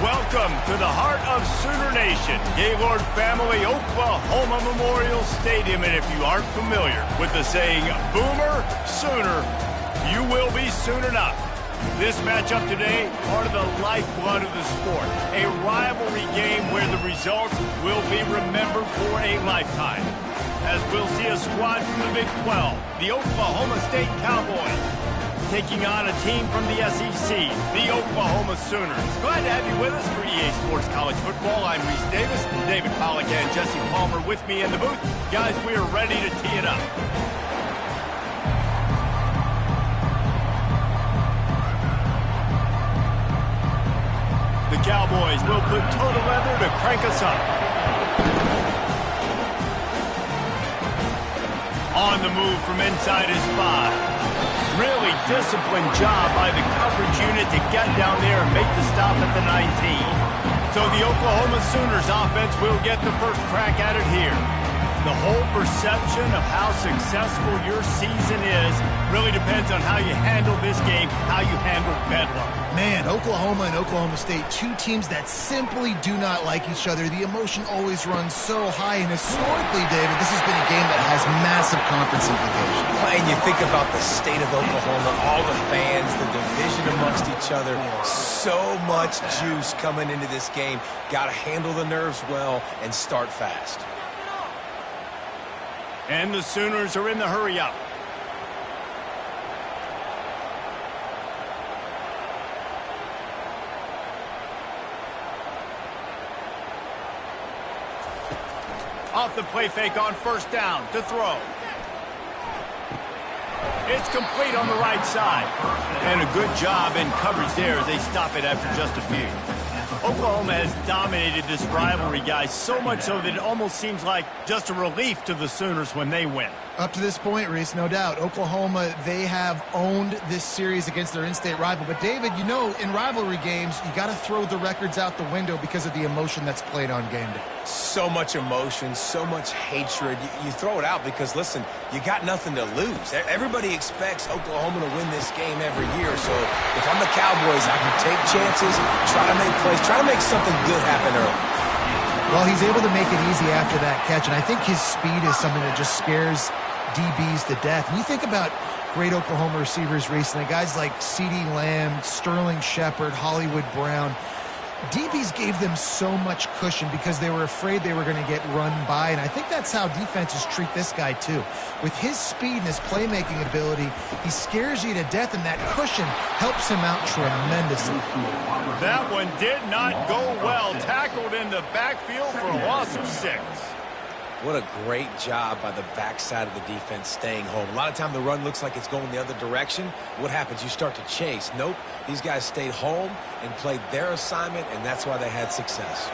Welcome to the heart of Sooner Nation, Gaylord Family Oklahoma Memorial Stadium. And if you aren't familiar with the saying, Boomer Sooner, you will be soon enough. This matchup today, part of the lifeblood of the sport. A rivalry game where the results will be remembered for a lifetime. As we'll see a squad from the Big 12, the Oklahoma State Cowboys, taking on a team from the SEC, the Oklahoma Sooners. Glad to have you with us for EA Sports College Football. I'm Reese Davis, David Pollack and Jesse Palmer with me in the booth. Guys, we are ready to tee it up. The Cowboys will put total leather to crank us up. On the move from inside his 5. Really disciplined job by the coverage unit to get down there and make the stop at the 19. So the Oklahoma Sooners offense will get the first crack at it here. The whole perception of how successful your season is really depends on how you handle this game, how you handle Bedlam. Man, Oklahoma and Oklahoma State, two teams that simply do not like each other. The emotion always runs so high, and historically, David, this has been a game that has massive conference implications. And you think about the state of Oklahoma, all the fans, the division amongst each other, so much juice coming into this game. Got to handle the nerves well and start fast. And the Sooners are in the hurry-up. Off the play fake on first down to throw. It's complete on the right side. And a good job in coverage there as they stop it after just a few. Oklahoma has dominated this rivalry, guys, so much so that it almost seems like just a relief to the Sooners when they win. Up to this point, Reese, no doubt. Oklahoma, they have owned this series against their in-state rival. But, David, you know, in rivalry games, you got to throw the records out the window because of the emotion that's played on game day. So much emotion, so much hatred. You throw it out because, listen, you got nothing to lose. Everybody expects Oklahoma to win this game every year. So if I'm the Cowboys, I can take chances, try to make plays, try to make something good happen early. Well, he's able to make it easy after that catch, and I think his speed is something that just scares DBs to death. And you think about great Oklahoma receivers recently, guys like CeeDee Lamb, Sterling Shepard, Hollywood Brown. DBs gave them so much cushion because they were afraid they were going to get run by, and I think that's how defenses treat this guy too. With his speed and his playmaking ability, he scares you to death, and that cushion helps him out tremendously. That one did not go well. Tackled in the backfield for a loss of 6. What a great job by the backside of the defense staying home. A lot of time the run looks like it's going the other direction. What happens? You start to chase. Nope. These guys stayed home and played their assignment, and that's why they had success.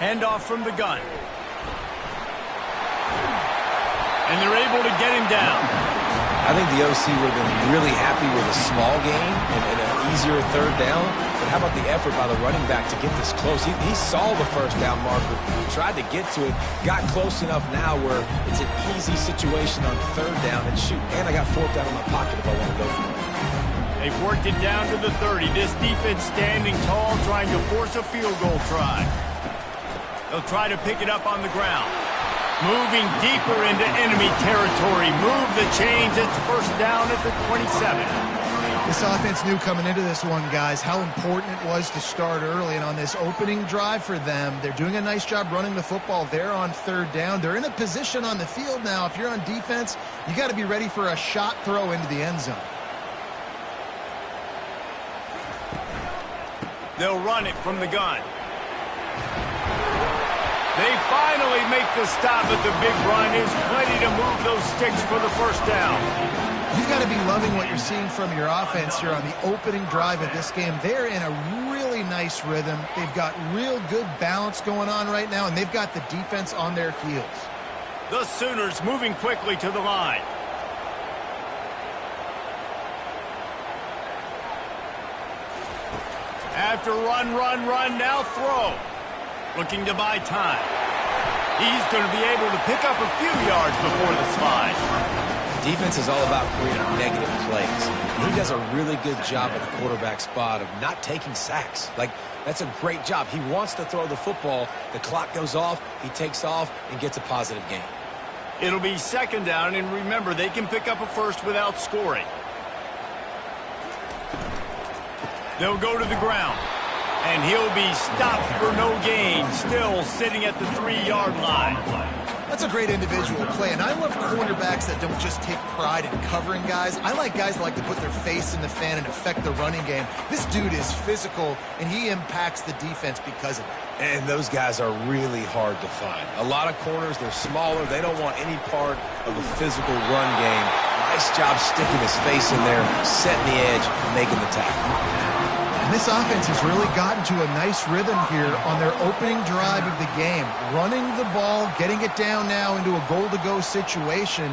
Handoff from the gun. And they're able to get him down. I think the OC would have been really happy with a small gain and an easier third down. But how about the effort by the running back to get this close? He saw the first down marker, tried to get to it, got close enough now where it's an easy situation on third down and shoot. And I got fourth down in my pocket if I want to go for it. They've worked it down to the 30. This defense standing tall, trying to force a field goal try. They'll try to pick it up on the ground. Moving deeper into enemy territory. Move the chains. It's first down at the 27. This offense knew coming into this one, guys, how important it was to start early. And on this opening drive for them, they're doing a nice job running the football. They're on third down. They're in a position on the field now. If you're on defense, you got to be ready for a shot throw into the end zone. They'll run it from the gun. They finally make the stop at the big run. Is plenty to move those sticks for the first down. You've got to be loving what you're seeing from your offense here on the opening drive of this game. They're in a really nice rhythm. They've got real good balance going on right now, and they've got the defense on their heels. The Sooners moving quickly to the line. After run, now throw. Looking to buy time. He's going to be able to pick up a few yards before the slide. Defense is all about creating negative plays. And he does a really good job at the quarterback spot of not taking sacks. Like, that's a great job. He wants to throw the football. The clock goes off. He takes off and gets a positive gain. It'll be second down, and remember, they can pick up a first without scoring. They'll go to the ground, and he'll be stopped for no gain, still sitting at the 3-yard line. That's a great individual play, and I love cornerbacks that don't just take pride in covering guys. I like guys that like to put their face in the fan and affect the running game. This dude is physical, and he impacts the defense because of it. And those guys are really hard to find. A lot of corners, they're smaller. They don't want any part of the physical run game. Nice job sticking his face in there, setting the edge, making the tackle. And this offense has really gotten to a nice rhythm here on their opening drive of the game. Running the ball, getting it down now into a goal-to-go situation.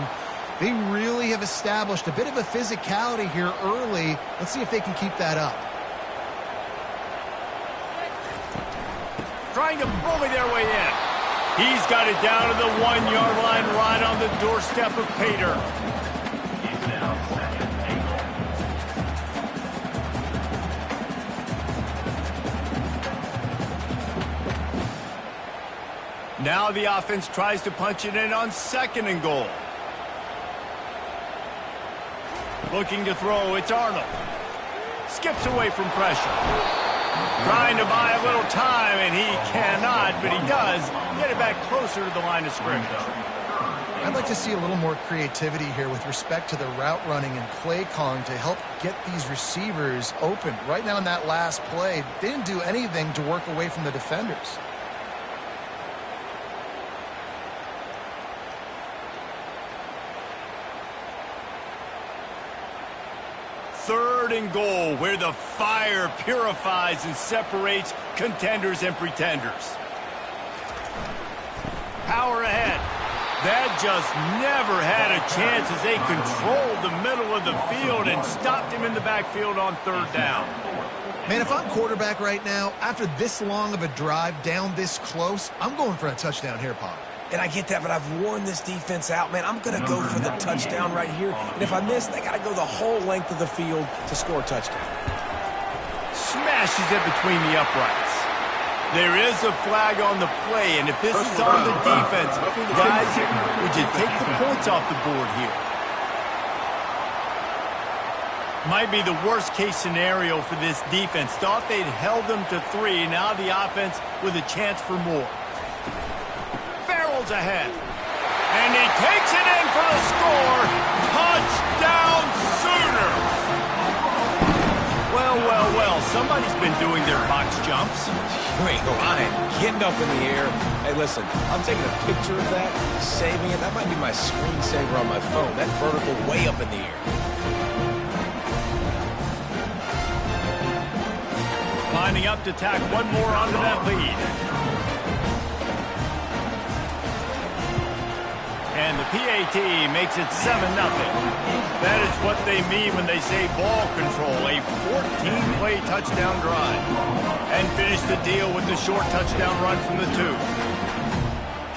They really have established a bit of a physicality here early. Let's see if they can keep that up. Trying to bully their way in. He's got it down to the 1-yard line, right on the doorstep of Pater. Now the offense tries to punch it in on 2nd and goal. Looking to throw, it's Arnold. Skips away from pressure. Trying to buy a little time, and he cannot, but he does get it back closer to the line of scrimmage. I'd like to see a little more creativity here with respect to the route running and play calling to help get these receivers open. Right now in that last play, they didn't do anything to work away from the defenders. Third and goal, where the fire purifies and separates contenders and pretenders. Power ahead. That just never had a chance as they controlled the middle of the field and stopped him in the backfield on 3rd down. Man, if I'm quarterback right now, after this long of a drive down this close, I'm going for a touchdown here, Pop. And I get that, but I've worn this defense out, man. I'm going to go for the touchdown right here. And if I miss, they got to go the whole length of the field to score a touchdown. Smashes it between the uprights. There is a flag on the play, and if this is on the defense, guys, would you take the points off the board here? Might be the worst-case scenario for this defense. Thought they'd held them to 3. Now the offense with a chance for more. Ahead, and he takes it in for the score. Touchdown Sooners. Well, somebody's been doing their box jumps. You ain't lying. Getting up in the air. Hey, listen, I'm taking a picture of that, saving it. That might be my screensaver on my phone. That vertical way up in the air. Lining up to tack one more onto that lead. And the PAT makes it 7-0. That is what they mean when they say ball control, a 14-play touchdown drive. And finish the deal with the short touchdown run from the 2.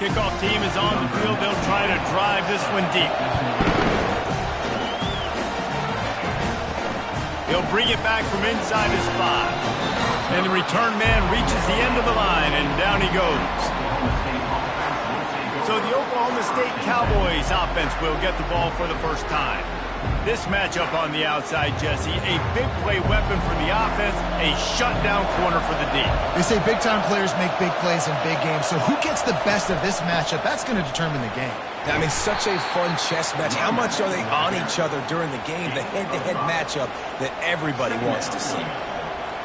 Kickoff team is on the field. They'll try to drive this one deep. He'll bring it back from inside his 5. And the return man reaches the end of the line, and down he goes. So the Oklahoma State Cowboys offense will get the ball for the first time. This matchup on the outside, Jesse, a big play weapon for the offense, a shutdown corner for the D. They say big-time players make big plays in big games, so who gets the best of this matchup? That's going to determine the game. I mean, such a fun chess match. How much are they on each other during the game? The head-to-head matchup that everybody wants to see.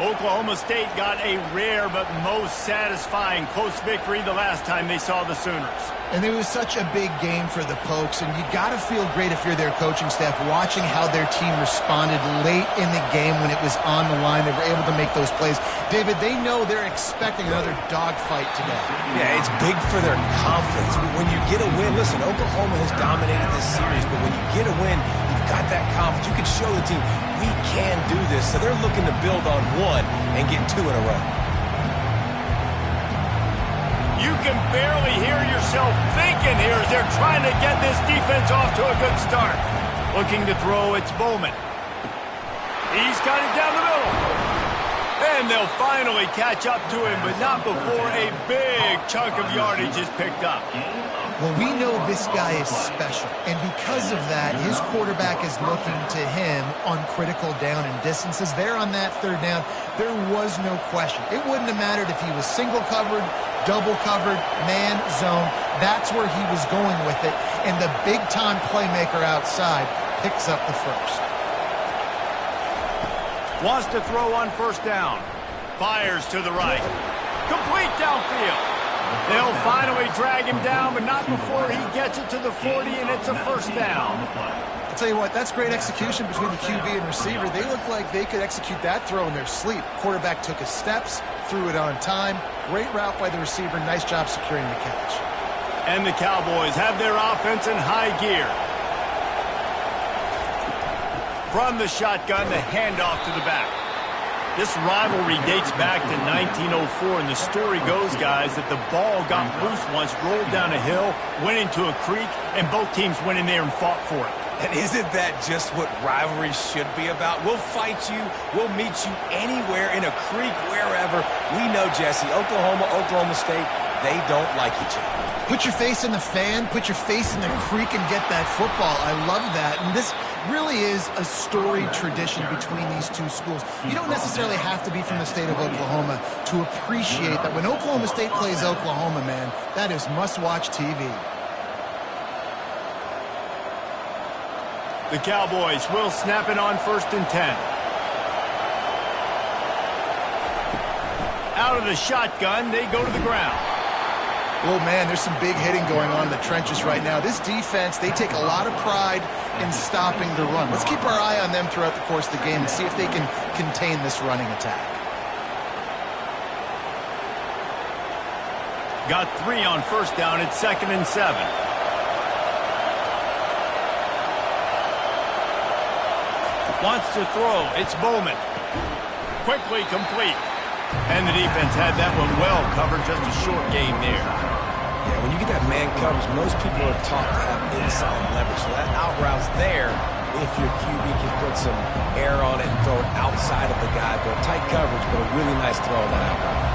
Oklahoma State got a rare but most satisfying close victory the last time they saw the Sooners. And it was such a big game for the Pokes, and you got to feel great if you're their coaching staff watching how their team responded late in the game when it was on the line. They were able to make those plays. David, they know they're expecting another dogfight today. Yeah, it's big for their confidence. When you get a win, listen, Oklahoma has dominated this series, but when you get a win, you've got that confidence. You can show the team, we can do this. So they're looking to build on 1 and get 2 in a row. You can barely hear yourself thinking here as they're trying to get this defense off to a good start. Looking to throw, it's Bowman. He's got it down the middle. And they'll finally catch up to him, but not before a big chunk of yardage is picked up. Well, we know this guy is special, and because of that, his quarterback is looking to him on critical down and distances. There on that third down, there was no question. It wouldn't have mattered if he was single covered, double covered, man, zone. That's where he was going with it, and the big-time playmaker outside picks up the first. Wants to throw on first down. Fires to the right. Complete downfield. They'll finally drag him down, but not before he gets it to the 40, and it's a first down. I'll tell you what, that's great execution between the QB and receiver. They look like they could execute that throw in their sleep. Quarterback took his steps, threw it on time. Great route by the receiver. Nice job securing the catch. And the Cowboys have their offense in high gear. From the shotgun, the handoff to the back. This rivalry dates back to 1904, and the story goes, guys, that the ball got loose once, rolled down a hill, went into a creek, and both teams went in there and fought for it. And isn't that just what rivalry should be about? We'll fight you. We'll meet you anywhere, in a creek, wherever. We know, Jesse, Oklahoma, Oklahoma State, they don't like each other. Put your face in the fan, put your face in the creek, and get that football. I love that. And this really is a storied tradition between these two schools. You don't necessarily have to be from the state of Oklahoma to appreciate that when Oklahoma State plays Oklahoma, man, that is must-watch TV. The Cowboys will snap it on 1st and 10. Out of the shotgun, they go to the ground. Oh, man, there's some big hitting going on in the trenches right now. This defense, they take a lot of pride in stopping the run. Let's keep our eye on them throughout the course of the game and see if they can contain this running attack. Got 3 on first down. It's 2nd and 7. Wants to throw. It's Bowman. Quickly complete. And the defense had that one well covered. Just a short game there. Yeah, when you get that man coverage, most people are taught to have inside leverage. So that out route's there if your QB can put some air on it and throw it outside of the guy. But tight coverage, but a really nice throw on that out route.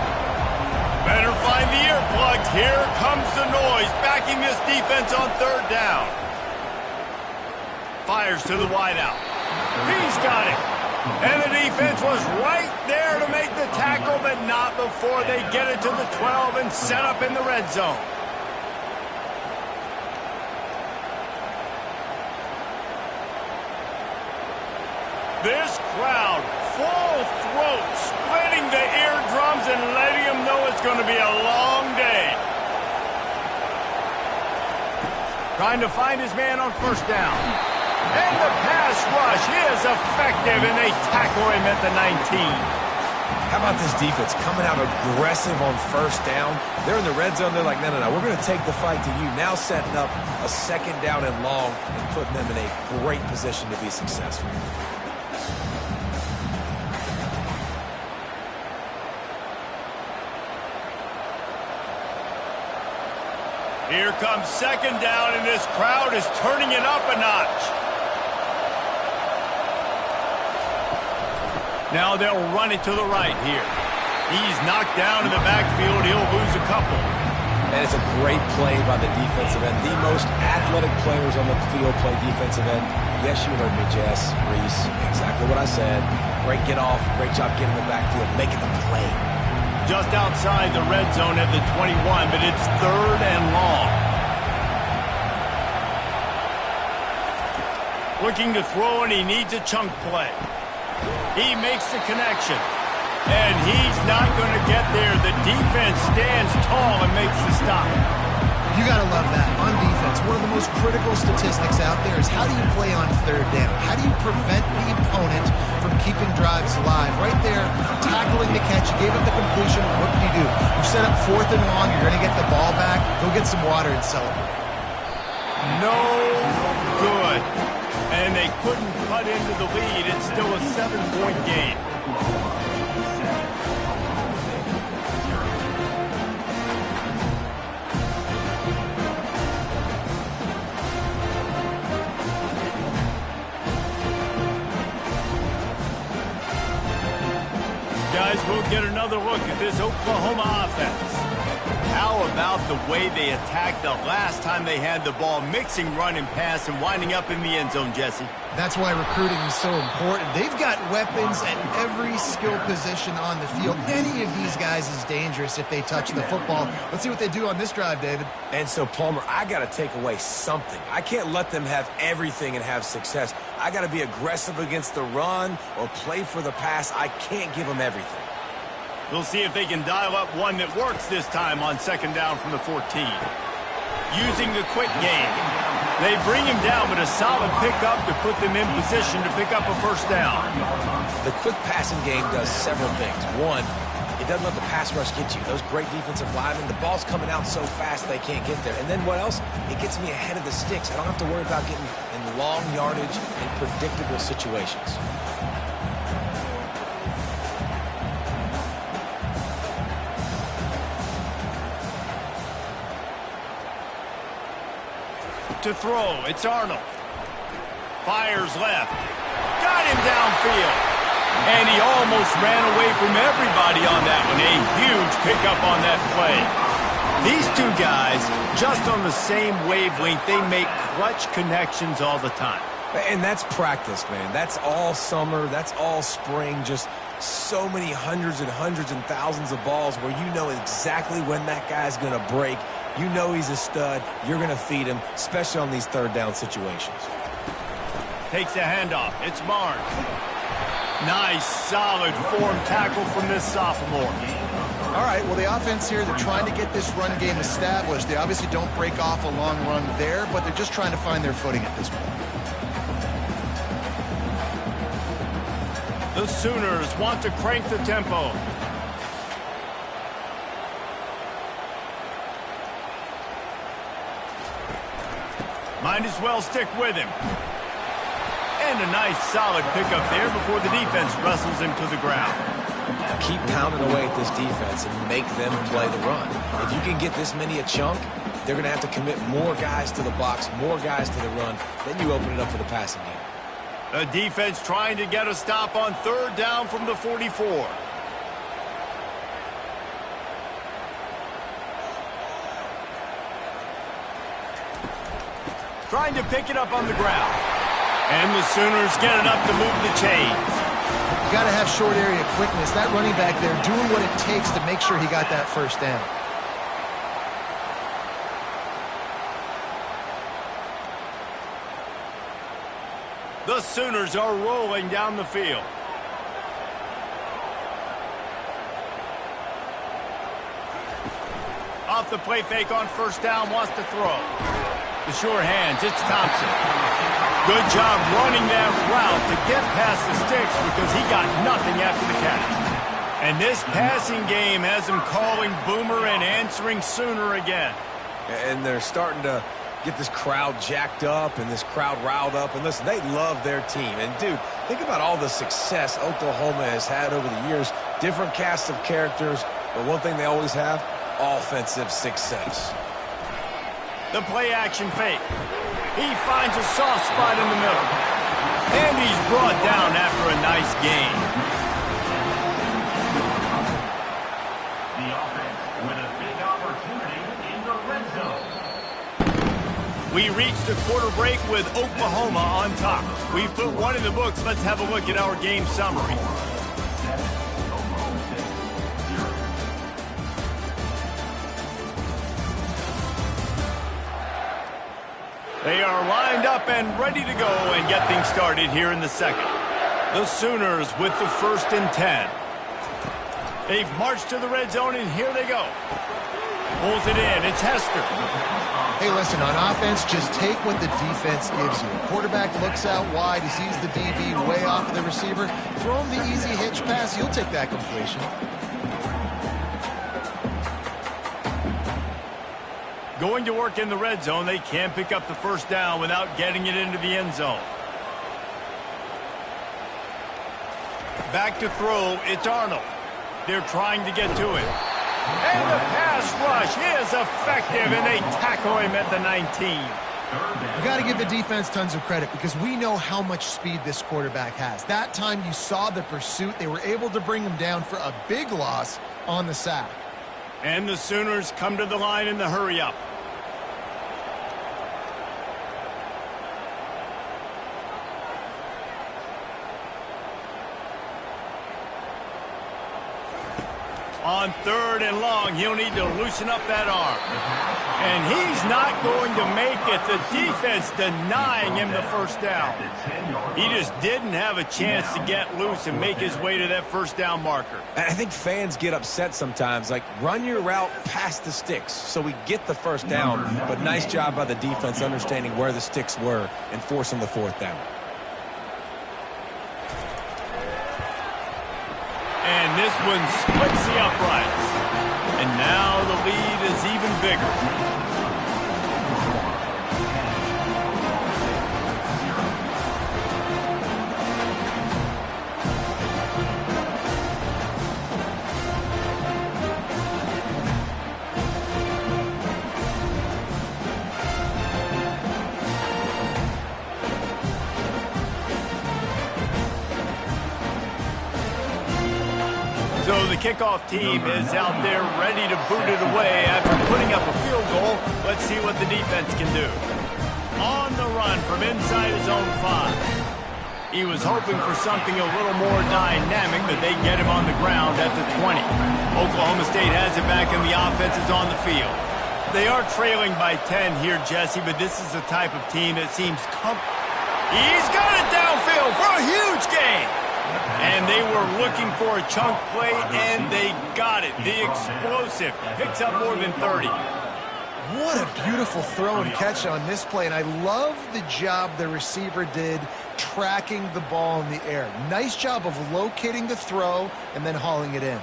Better find the earplugs. Here comes the noise, backing this defense on 3rd down. Fires to the wideout. He's got it. And the defense was right there to make the tackle, but not before they get it to the 12 and set up in the red zone. This crowd, full throat, splitting the eardrums and letting them know it's going to be a long day. Trying to find his man on first down. And the pass rush is effective, and they tackle him at the 19. How about this defense coming out aggressive on first down? They're in the red zone. They're like, no, we're going to take the fight to you. Now setting up a 2nd down and long and putting them in a great position to be successful. Here comes 2nd down, and this crowd is turning it up a notch. Now they'll run it to the right here. He's knocked down in the backfield. He'll lose a couple. And it's a great play by the defensive end. The most athletic players on the field play defensive end. Yes, you heard me, Jess, Reese. Exactly what I said. Great get off. Great job getting in the backfield, making the play. Just outside the red zone at the 21, but it's 3rd and long. Looking to throw, and he needs a chunk play. He makes the connection, and he's not going to get there. The defense stands tall and makes the stop. You got to love that. On defense, one of the most critical statistics out there is how do you play on 3rd down? How do you prevent the opponent from keeping drives alive? Right there, tackling the catch. You gave up the completion. What do? You set up 4th and long. You're going to get the ball back. Go get some water and celebrate. No good. And they couldn't cut into the lead. It's still a 7-point game. we'll get another look at this Oklahoma offense. How about the way they attacked the last time they had the ball, mixing run and pass and winding up in the end zone, Jesse? That's why recruiting is so important. They've got weapons at every skill position on the field. Any of these guys is dangerous if they touch the football. Let's see what they do on this drive, David. And so, Palmer, I got to take away something. I can't let them have everything and have success. I got to be aggressive against the run or play for the pass. I can't give them everything. We'll see if they can dial up one that works this time on second down from the 14. Using the quick game. They bring him down, but a solid pickup to put them in position to pick up a first down. The quick passing game does several things. One, it doesn't let the pass rush get you. Those great defensive linemen, the ball's coming out so fast they can't get there. And then what else? It gets me ahead of the sticks. I don't have to worry about getting in long yardage and predictable situations. To throw, it's Arnold. Fires left. Got him downfield. And he almost ran away from everybody on that one. A huge pickup on that play. These two guys, just on the same wavelength, they make clutch connections all the time. And that's practice, man. That's all summer. That's all spring. Just so many hundreds and thousands of balls where you know exactly when that guy's going to break. You know he's a stud. You're going to feed him, especially on these third down situations. Takes a handoff. It's Barnes. Nice, solid form tackle from this sophomore. All right, well, the offense here, they're trying to get this run game established. They obviously don't break off a long run there, but they're just trying to find their footing at this point. The Sooners want to crank the tempo. Might as well stick with him. And a nice solid pickup there before the defense wrestles him to the ground. Keep pounding away at this defense and make them play the run. If you can get this many a chunk, they're going to have to commit more guys to the box, more guys to the run. Then you open it up for the passing game. The defense trying to get a stop on third down from the 44. Trying to pick it up on the ground. And the Sooners get enough to move the chains. You got to have short area quickness. That running back there doing what it takes to make sure he got that first down. The Sooners are rolling down the field. Off the play fake on first down, wants to throw. The sure hands, it's Thompson. Good job running that route to get past the sticks because he got nothing after the catch. And this passing game has him calling Boomer and answering Sooner again. And they're starting to get this crowd jacked up and this crowd riled up. And listen, they love their team. And, dude, think about all the success Oklahoma has had over the years. Different casts of characters, but one thing they always have, offensive success. The play-action fake. He finds a soft spot in the middle. And he's brought down after a nice gain. The offense with a big opportunity in the red zone. We reached the quarter break with Oklahoma on top. We've put one in the books. Let's have a look at our game summary. They are lined up and ready to go and get things started here in the second. The Sooners with the 1st and 10. They've marched to the red zone, and here they go. Pulls it in. It's Hester. Hey, listen, on offense, just take what the defense gives you. Quarterback looks out wide. He sees the DB way off of the receiver. Throw him the easy hitch pass. You'll take that completion. Going to work in the red zone. They can't pick up the first down without getting it into the end zone. Back to throw. It's Arnold. They're trying to get to it. And the pass rush is effective, and they tackle him at the 19. You got to give the defense tons of credit because we know how much speed this quarterback has. That time you saw the pursuit. They were able to bring him down for a big loss on the sack. And the Sooners come to the line in the hurry-up. On 3rd and long, he'll need to loosen up that arm. And he's not going to make it. The defense denying him the first down. He just didn't have a chance to get loose and make his way to that first down marker. I think fans get upset sometimes. Like, run your route past the sticks so we get the first down. But nice job by the defense understanding where the sticks were and forcing the 4th down. And this one splits the uprights. And now the lead is even bigger. So the kickoff team is out there ready to boot it away after putting up a field goal. Let's see what the defense can do. On the run from inside his own 5. He was hoping for something a little more dynamic, but they get him on the ground at the 20. Oklahoma State has it back and the offense is on the field. They are trailing by 10 here, Jesse, but this is the type of team that seems He's got it downfield for a huge gain. And they were looking for a chunk play, and they got it. The explosive picks up more than 30. What a beautiful throw and catch on this play, and I love the job the receiver did tracking the ball in the air. Nice job of locating the throw and then hauling it in.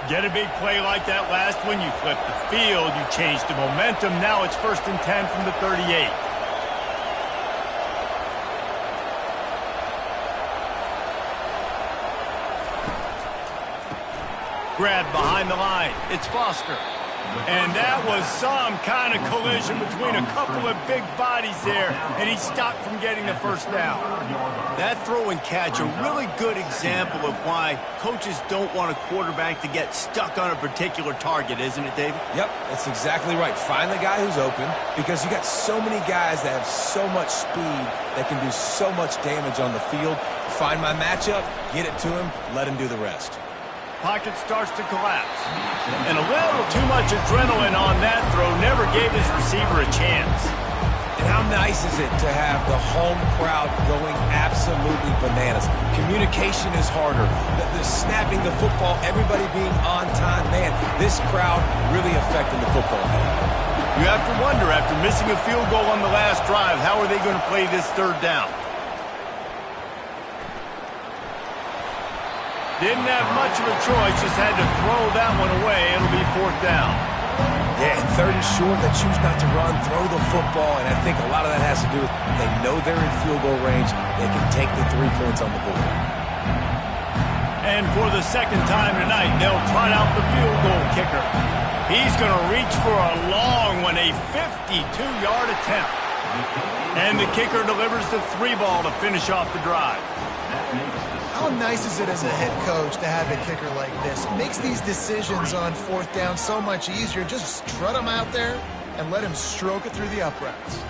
Get a big play like that last one, you flip the field, you change the momentum. Now it's 1st and 10 from the 38. Grabbed behind the line. It's Foster. And that was some kind of collision between a couple of big bodies there, and he stopped from getting the first down. That throw and catch, a really good example of why coaches don't want a quarterback to get stuck on a particular target, isn't it, David? Yep, that's exactly right. Find the guy who's open, because you got so many guys that have so much speed that can do so much damage on the field. Find my matchup, get it to him, let him do the rest. Pocket starts to collapse. And a little too much adrenaline on that throw never gave his receiver a chance. And how nice is it to have the home crowd going absolutely bananas? Communication is harder. The snapping the football, everybody being on time. Man, this crowd really affecting the football game. You have to wonder, after missing a field goal on the last drive, how are they going to play this 3rd down? Didn't have much of a choice, just had to throw that one away. It'll be 4th down. Yeah, and 3rd and short, they choose not to run, throw the football, and I think a lot of that has to do with they know they're in field goal range. They can take the 3 points on the board. And for the 2nd time tonight, they'll trot out the field goal kicker. He's going to reach for a long one, a 52-yard attempt. And the kicker delivers the 3 ball to finish off the drive. How nice is it as a head coach to have a kicker like this? It makes these decisions on 4th down so much easier. Just strut him out there and let him stroke it through the uprights.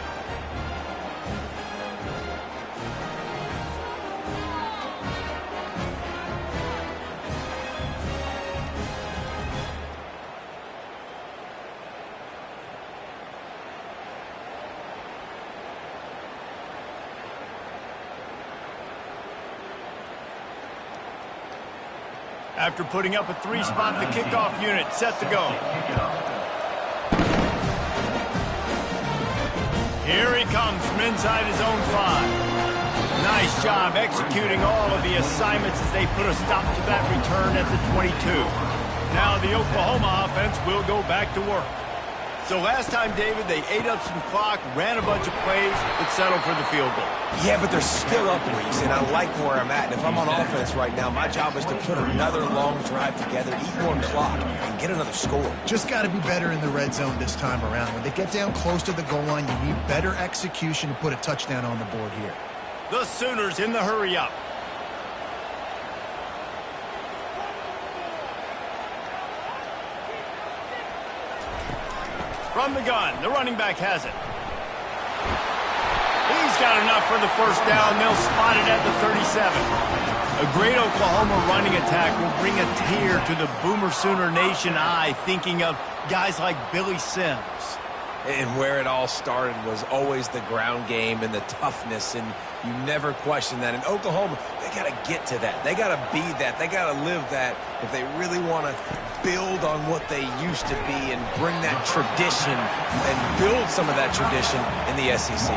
After putting up a 3-spot, the kickoff unit set to go. Here he comes from inside his own 5. Nice job executing all of the assignments as they put a stop to that return at the 22. Now the Oklahoma offense will go back to work. So last time, David, they ate up some clock, ran a bunch of plays, but settled for the field goal. Yeah, but they're still up, Reese, and I like where I'm at. And if I'm on offense right now, my job is to put another long drive together, eat more clock, and get another score. Just got to be better in the red zone this time around. When they get down close to the goal line, you need better execution to put a touchdown on the board here. The Sooners in the hurry up. From the gun, the running back has it. He's got enough for the first down. They'll spot it at the 37. A great Oklahoma running attack will bring a tear to the Boomer Sooner Nation eye, thinking of guys like Billy Sims. And where it all started was always the ground game and the toughness, and you never question that. In Oklahoma, they got to get to that. They got to be that. They got to live that if they really want to build on what they used to be and bring that tradition and build some of that tradition in the SEC.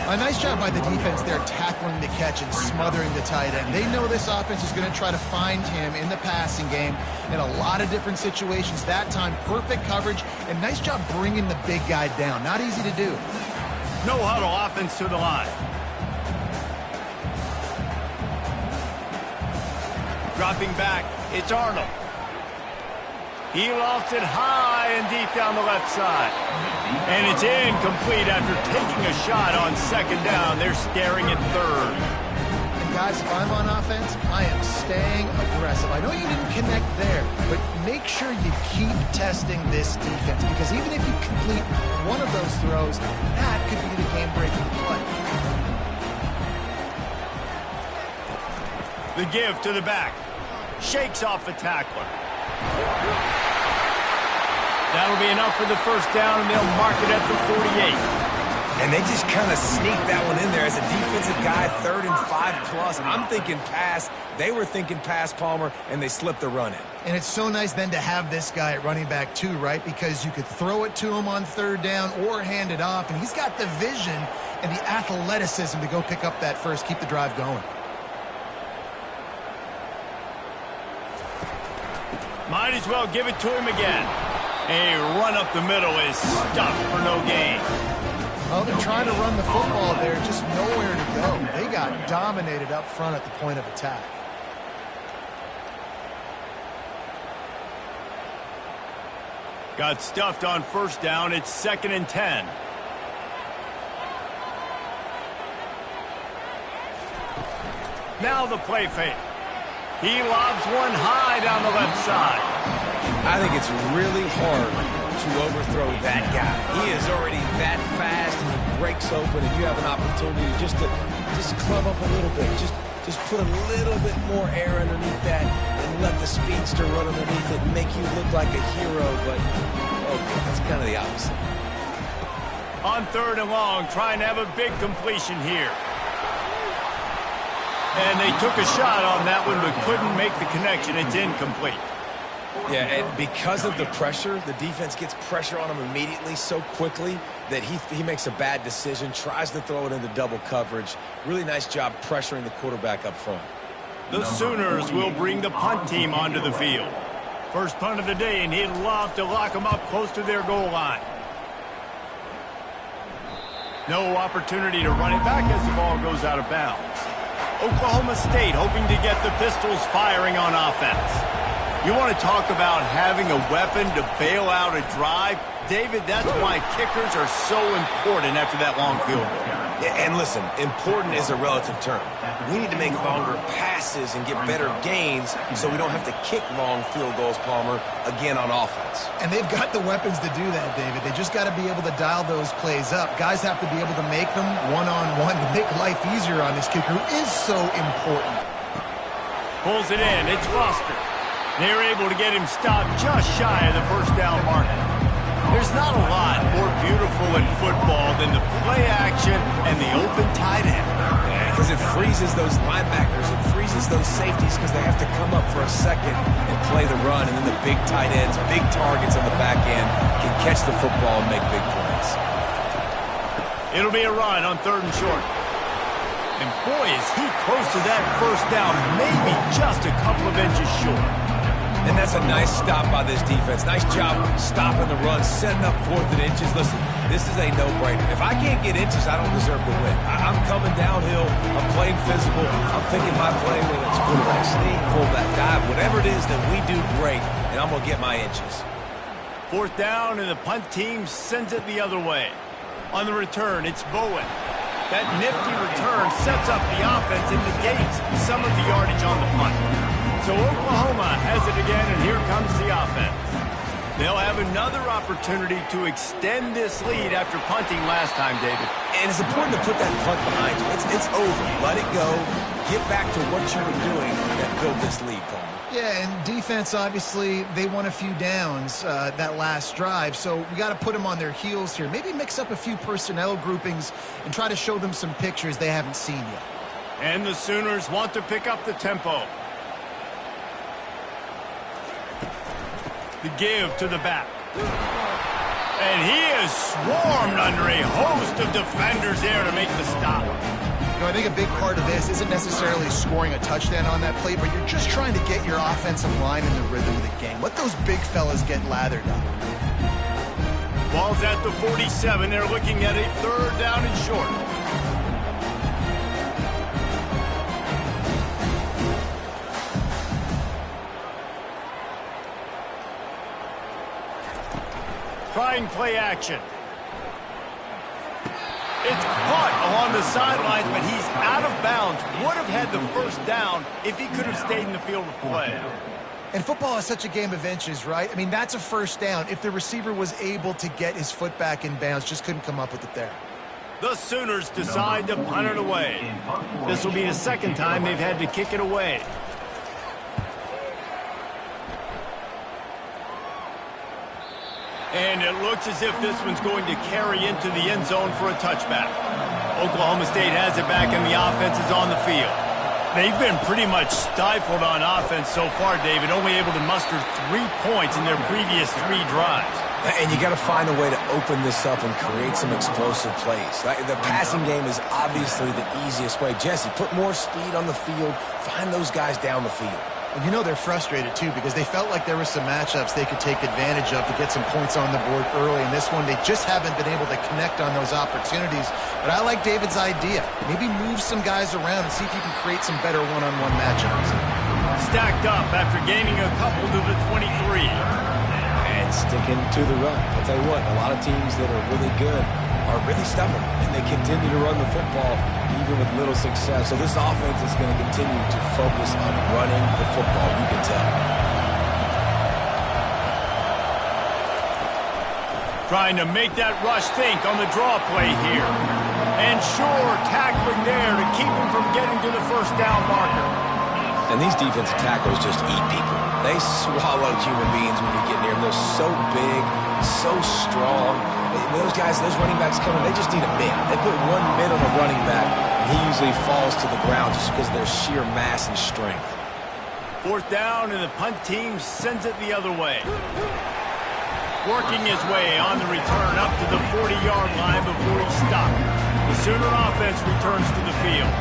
A nice job by the defense there tackling the catch and smothering the tight end. They know this offense is going to try to find him in the passing game in a lot of different situations. That time, perfect coverage, and nice job bringing the big guy down. Not easy to do. No huddle offense to the line. Dropping back, it's Arnold. He lofts it high and deep down the left side. And it's incomplete after taking a shot on second down. They're staring at third. And guys, if I'm on offense, I am staying aggressive. I know you didn't connect there, but make sure you keep testing this defense, because even if you complete one of those throws, that could be the game-breaking play. The give to the back. Shakes off the tackler. That'll be enough for the first down, and they'll mark it at the 48. And they just kind of sneaked that one in there as a defensive guy, 3rd and 5+. I'm thinking pass. They were thinking pass, Palmer, and they slipped the run in. And it's so nice then to have this guy at running back too, right? Because you could throw it to him on 3rd down or hand it off, and he's got the vision and the athleticism to go pick up that first, keep the drive going. Might as well give it to him again. A run up the middle is stuffed for no gain. Well, they're trying to run the football there, just nowhere to go. They got dominated up front at the point of attack. Got stuffed on first down. It's 2nd and 10. Now the play fake. He lobs one high down the left side. I think it's really hard to overthrow that guy. He is already that fast, and he breaks open, and you have an opportunity just to club up a little bit. Just put a little bit more air underneath that and let the speedster run underneath it and make you look like a hero, but okay, that's kind of the opposite. On 3rd and long, trying to have a big completion here. And they took a shot on that one, but couldn't make the connection. It's incomplete. Yeah, and because of the pressure, the defense gets pressure on him immediately so quickly that he makes a bad decision, tries to throw it into double coverage. Really nice job pressuring the quarterback up front. The Sooners will bring the punt team onto the field. First punt of the day, and he'd love to lock them up close to their goal line. No opportunity to run it back as the ball goes out of bounds. Oklahoma State hoping to get the Pistols firing on offense. You want to talk about having a weapon to bail out a drive? David, that's why kickers are so important after that long field goal. And listen, important is a relative term. We need to make longer passes and get better gains so we don't have to kick long field goals, Palmer, again on offense. And they've got the weapons to do that, David. They just got to be able to dial those plays up. Guys have to be able to make them one-on-one to make life easier on this kicker, who is so important. Pulls it in. It's Foster. They're able to get him stopped just shy of the first down marker. There's not a lot more beautiful in football than the play action and the open tight end. Yeah, because it freezes those linebackers. It freezes those safeties because they have to come up for a second and play the run. And then the big tight ends, big targets on the back end can catch the football and make big plays. It'll be a run on 3rd and short. And boy, is he close to that first down, maybe just a couple of inches short. And that's a nice stop by this defense. Nice job stopping the run, setting up 4th and inches. Listen, this is a no-brainer. If I can't get inches, I don't deserve to win. I'm coming downhill. I'm playing physical. I'm thinking my play, whether it's quarterback sneak, fullback dive, whatever it is that we do great, and I'm going to get my inches. 4th down, and the punt team sends it the other way. On the return, it's Bowen. That nifty return sets up the offense and negates some of the yardage on the punt. So Oklahoma has it again, and here comes the offense. They'll have another opportunity to extend this lead after punting last time, David. And it's important to put that punt behind you. It's over. Let it go. Get back to what you were doing that built this lead, Paul. Yeah, and defense, obviously, they won a few downs that last drive, so we got to put them on their heels here. Maybe mix up a few personnel groupings and try to show them some pictures they haven't seen yet. And the Sooners want to pick up the tempo. The give to the back. And he is swarmed under a host of defenders there to make the stop. You know, I think a big part of this isn't necessarily scoring a touchdown on that play, but you're just trying to get your offensive line in the rhythm of the game. Let those big fellas get lathered up. Ball's at the 47. They're looking at a 3rd down and short. Trying play action. It's caught along the sidelines, but he's out of bounds. Would have had the 1st down if he could have stayed in the field of play. And football is such a game of inches, right? I mean, that's a 1st down. If the receiver was able to get his foot back in bounds, just couldn't come up with it there. The Sooners decide to punt it away. This will be the 2nd time they've had to kick it away. And it looks as if this one's going to carry into the end zone for a touchback. Oklahoma State has it back, and the offense is on the field. They've been pretty much stifled on offense so far, David, only able to muster 3 points in their previous 3 drives. And you got to find a way to open this up and create some explosive plays. The passing game is obviously the easiest way. Jesse, put more speed on the field. Find those guys down the field. And you know they're frustrated, too, because they felt like there were some matchups they could take advantage of to get some points on the board early. In this one, they just haven't been able to connect on those opportunities. But I like David's idea. Maybe move some guys around and see if you can create some better one-on-one matchups. Stacked up after gaining a couple to the 23. And sticking to the run. I'll tell you what, a lot of teams that are really good are really stubborn, and they continue to run the football even with little success. So this offense is going to continue to focus on running the football, you can tell. Trying to make that rush think on the draw play here. And sure, tackling there to keep him from getting to the 1st down marker. And these defensive tackles just eat people. They swallow human beings when you get near them. They're so big, so strong. Those guys, those running backs coming, they just need a mid. They put 1 mid on a running back, and he usually falls to the ground just because of their sheer mass and strength. 4th down, and the punt team sends it the other way. Working his way on the return up to the 40-yard line before he stopped. The Sooner offense returns to the field.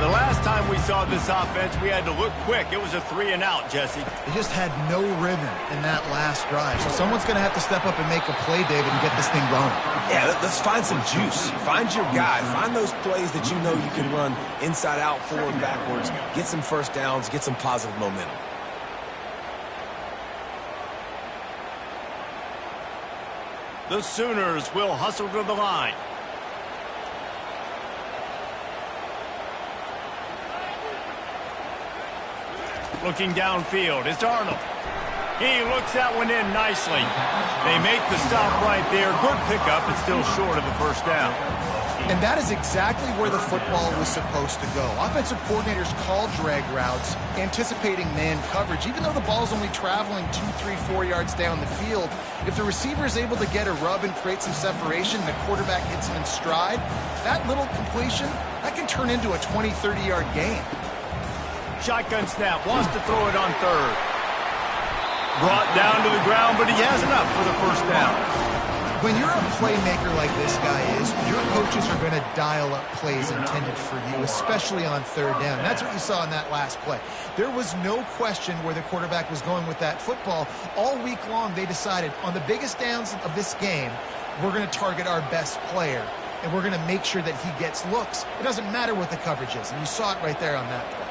The last time we saw this offense, we had to look quick. It was a 3-and-out, Jesse. They just had no rhythm in that last drive. So someone's going to have to step up and make a play, David, and get this thing going. Yeah, let's find some juice. Find your guy. Find those plays that you know you can run inside out, forward, backwards. Get some 1st downs. Get some positive momentum. The Sooners will hustle to the line. Looking downfield, it's Arnold. He looks that one in nicely. They make the stop right there. Good pickup, but still short of the 1st down. And that is exactly where the football was supposed to go. Offensive coordinators call drag routes, anticipating man coverage. Even though the ball's only traveling 2, 3, 4 yards down the field, if the receiver is able to get a rub and create some separation and the quarterback hits him in stride, that little completion, that can turn into a 20, 30-yard gain. Shotgun snap, wants to throw it on 3rd. Brought down to the ground, but he has enough for the 1st down. When you're a playmaker like this guy is, your coaches are going to dial up plays intended for you, especially on third down. And that's what you saw in that last play. There was no question where the quarterback was going with that football. All week long, they decided on the biggest downs of this game, we're going to target our best player, and we're going to make sure that he gets looks. It doesn't matter what the coverage is, and you saw it right there on that play.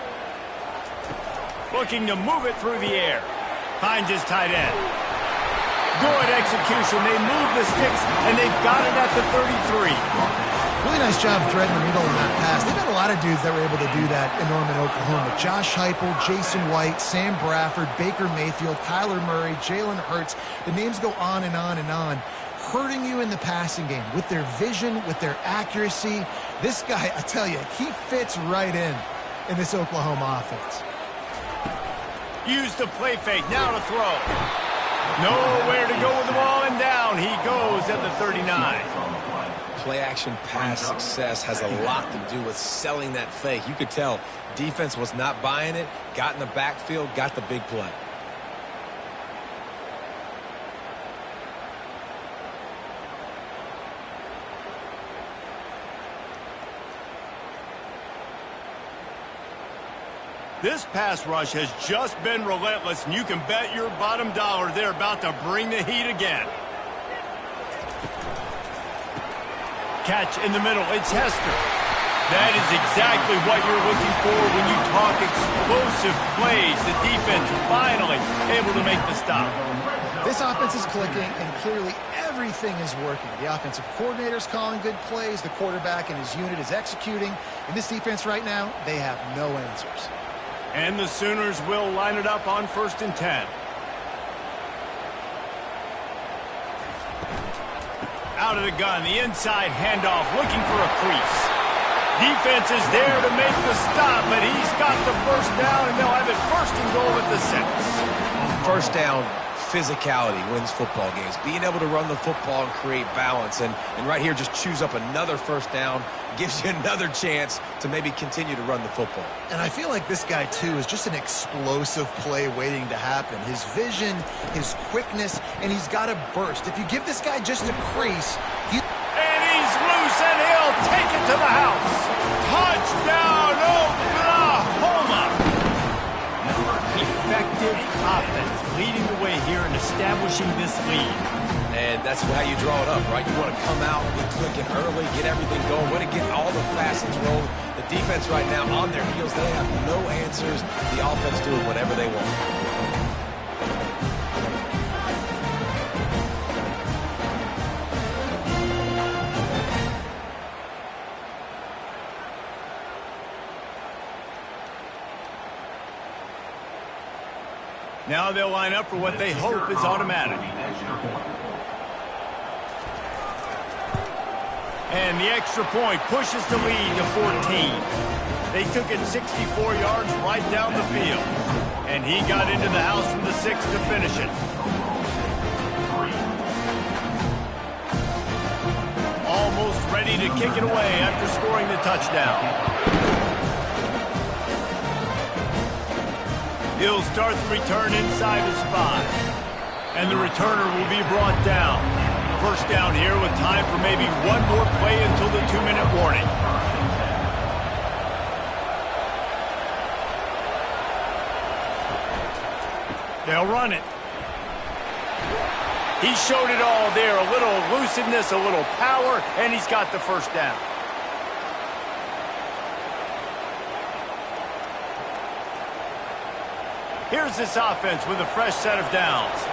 Looking to move it through the air. Finds his tight end. Good execution. They move the sticks, and they've got it at the 33. Really nice job threading the needle in that pass. They've got a lot of dudes that were able to do that in Norman, Oklahoma. Josh Heupel, Jason White, Sam Bradford, Baker Mayfield, Kyler Murray, Jalen Hurts. The names go on and on and on. Hurting you in the passing game with their vision, with their accuracy. This guy, I tell you, he fits right in this Oklahoma offense. Use the play fake. Now to throw. Nowhere to go with the ball, and down he goes at the 39. Play-action pass success has a lot to do with selling that fake. You could tell defense was not buying it, got in the backfield, got the big play. This pass rush has just been relentless, and you can bet your bottom dollar they're about to bring the heat again. Catch in the middle. It's Hester. That is exactly what you're looking for when you talk explosive plays. The defense finally able to make the stop. This offense is clicking, and clearly everything is working. The offensive coordinator's calling good plays. The quarterback and his unit is executing. In this defense right now, they have no answers. And the Sooners will line it up on 1st and 10. Out of the gun, the inside handoff, looking for a crease. Defense is there to make the stop, but he's got the first down, and they'll have it 1st and goal at the 6. First down, physicality wins football games. Being able to run the football and create balance, and right here just choose up another first down, gives you another chance to maybe continue to run the football. And I feel like this guy, too, is just an explosive play waiting to happen. His vision, his quickness, and he's got a burst. If you give this guy just a crease, and he's loose, and he'll take it to the house. Touchdown, Oklahoma! Effective offense leading the way here and establishing this lead. And that's how you draw it up, right? You want to come out, get clicking early, get everything going, want to get all the facets rolling. The defense right now on their heels, they have no answers. The offense doing whatever they want. Now they'll line up for what they hope is automatic. And the extra point pushes the lead to 14. They took it 64 yards right down the field. And he got into the house from the 6 to finish it. Almost ready to kick it away after scoring the touchdown. He'll start the return inside his 5. And the returner will be brought down. First down here with time for maybe one more play until the 2-minute warning. They'll run it. He showed it all there. A little elusiveness, a little power, and he's got the first down. Here's this offense with a fresh set of downs.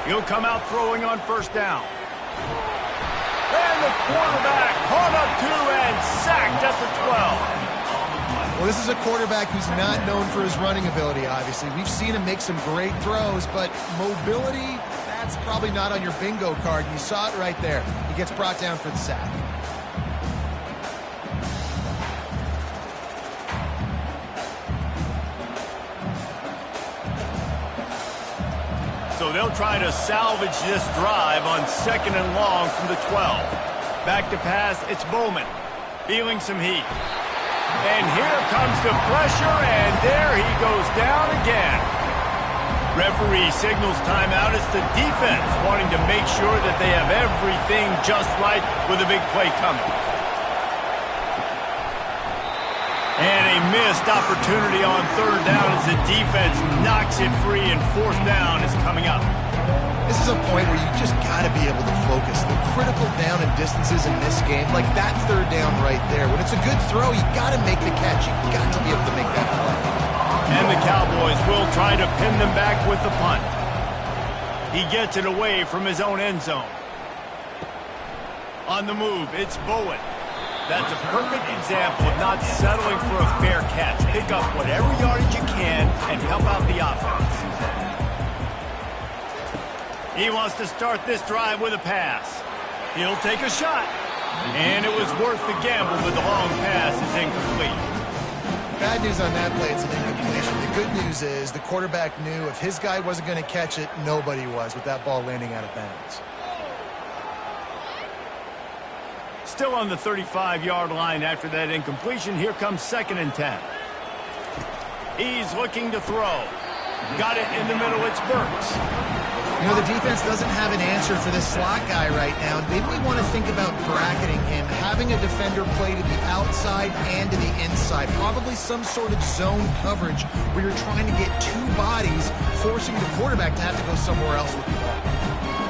He'll come out throwing on first down. And the quarterback caught up to and sacked at the 12. Well, this is a quarterback who's not known for his running ability, obviously. We've seen him make some great throws, but mobility, that's probably not on your bingo card. And you saw it right there. He gets brought down for the sack. So they'll try to salvage this drive on 2nd and long from the 12. Back to pass, it's Bowman. Feeling some heat. And here comes the pressure, and there he goes down again. Referee signals timeout. It's the defense wanting to make sure that they have everything just right with a big play coming. And a missed opportunity on third down as the defense knocks it free, and fourth down is coming up. This is a point where you just got to be able to focus. The critical down and distances in this game, like that third down right there. When it's a good throw, you got to make the catch. You got to be able to make that play. And the Cowboys will try to pin them back with the punt. He gets it away from his own end zone. On the move, it's Bowen. That's a perfect example of not settling for a fair catch. Pick up whatever yardage you can and help out the offense. He wants to start this drive with a pass. He'll take a shot. And it was worth the gamble, but the long pass is incomplete. Bad news on that play, it's an incompletion. The good news is the quarterback knew if his guy wasn't going to catch it, nobody was with that ball landing out of bounds. Still on the 35-yard line after that incompletion. Here comes 2nd and 10. He's looking to throw. Got it in the middle. It's Burks. You know, the defense doesn't have an answer for this slot guy right now. Maybe we want to think about bracketing him, having a defender play to the outside and to the inside. Probably some sort of zone coverage where you're trying to get two bodies, forcing the quarterback to have to go somewhere else with the ball.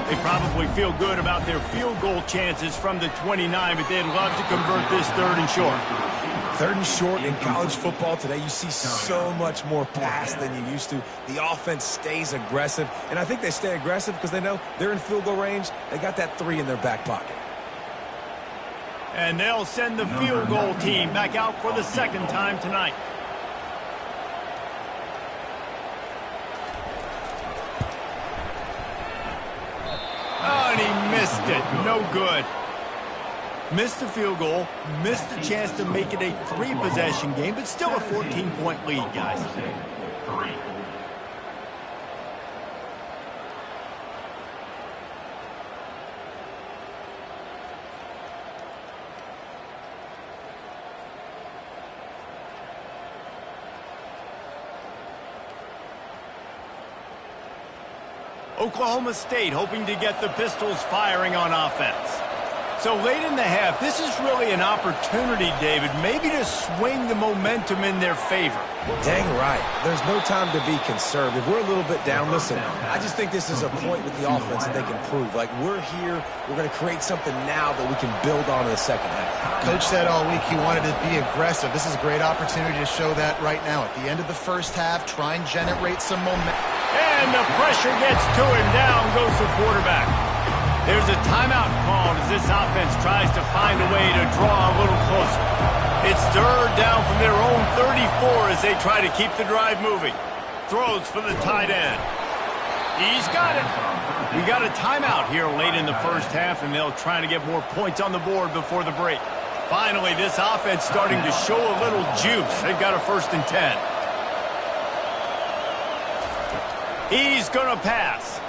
They probably feel good about their field goal chances from the 29, but they'd love to convert this 3rd and short. 3rd and short in college football today, you see so much more pass than you used to. The offense stays aggressive, and I think they stay aggressive because they know they're in field goal range. They got that 3 in their back pocket. And they'll send the field goal team back out for the 2nd time tonight. Oh, and he missed it. No good. Missed the field goal, missed the chance to make it a 3-possession game, but still a 14-point lead, guys. Oklahoma State hoping to get the Pistols firing on offense. So late in the half, this is really an opportunity, David, maybe to swing the momentum in their favor. Dang right. There's no time to be conservative. We're a little bit down. Listen, I just think this is a point with the offense that they can prove. Like, we're here, we're going to create something now that we can build on in the 2nd half. Coach said all week he wanted to be aggressive. This is a great opportunity to show that right now. At the end of the 1st half, try and generate some momentum. And the pressure gets to him. Down goes the quarterback. There's a timeout called as this offense tries to find a way to draw a little closer. It's 3rd down from their own 34 as they try to keep the drive moving. Throws for the tight end. He's got it. We got a timeout here late in the 1st half, and they'll try to get more points on the board before the break. Finally, this offense starting to show a little juice. They've got a 1st and 10. He's going to pass.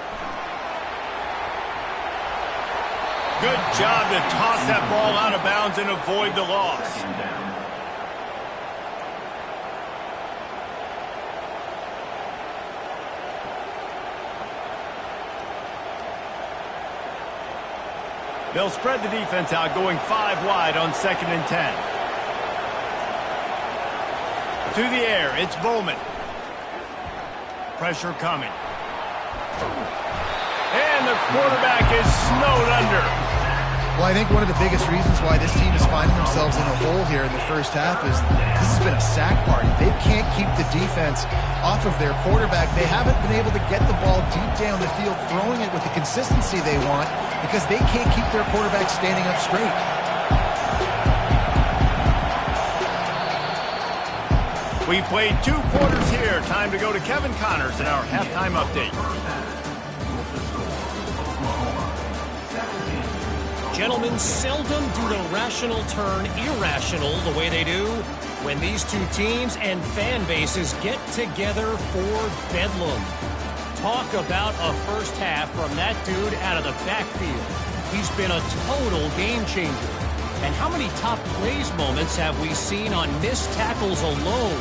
Good job to toss that ball out of bounds and avoid the loss. They'll spread the defense out, going 5 wide on 2nd and 10. To the air, it's Bowman. Pressure coming. And the quarterback is snowed under. Well, I think one of the biggest reasons why this team is finding themselves in a hole here in the 1st half is this has been a sack party. They can't keep the defense off of their quarterback. They haven't been able to get the ball deep down the field, throwing it with the consistency they want because they can't keep their quarterback standing up straight. We've played 2 quarters here. Time to go to Kevin Connors in our halftime update. Gentlemen, seldom do the rational turn irrational the way they do when these 2 teams and fan bases get together for bedlam. Talk about a 1st half from that dude out of the backfield. He's been a total game changer. And how many top plays moments have we seen on missed tackles alone?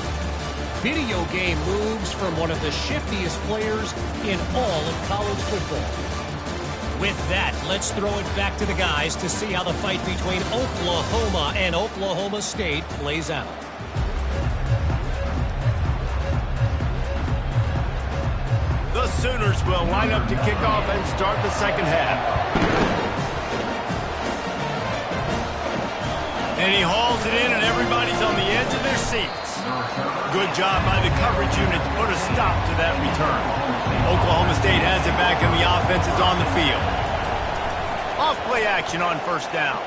video game moves from one of the shiftiest players in all of college football. With that, let's throw it back to the guys to see how the fight between Oklahoma and Oklahoma State plays out. The Sooners will line up to kick off and start the second half. And he hauls it in, and everybody's on the edge of their seats. Good job by the coverage unit to put a stop to that return. Oklahoma State has it back, and the offense is on the field. Off-play action on first down.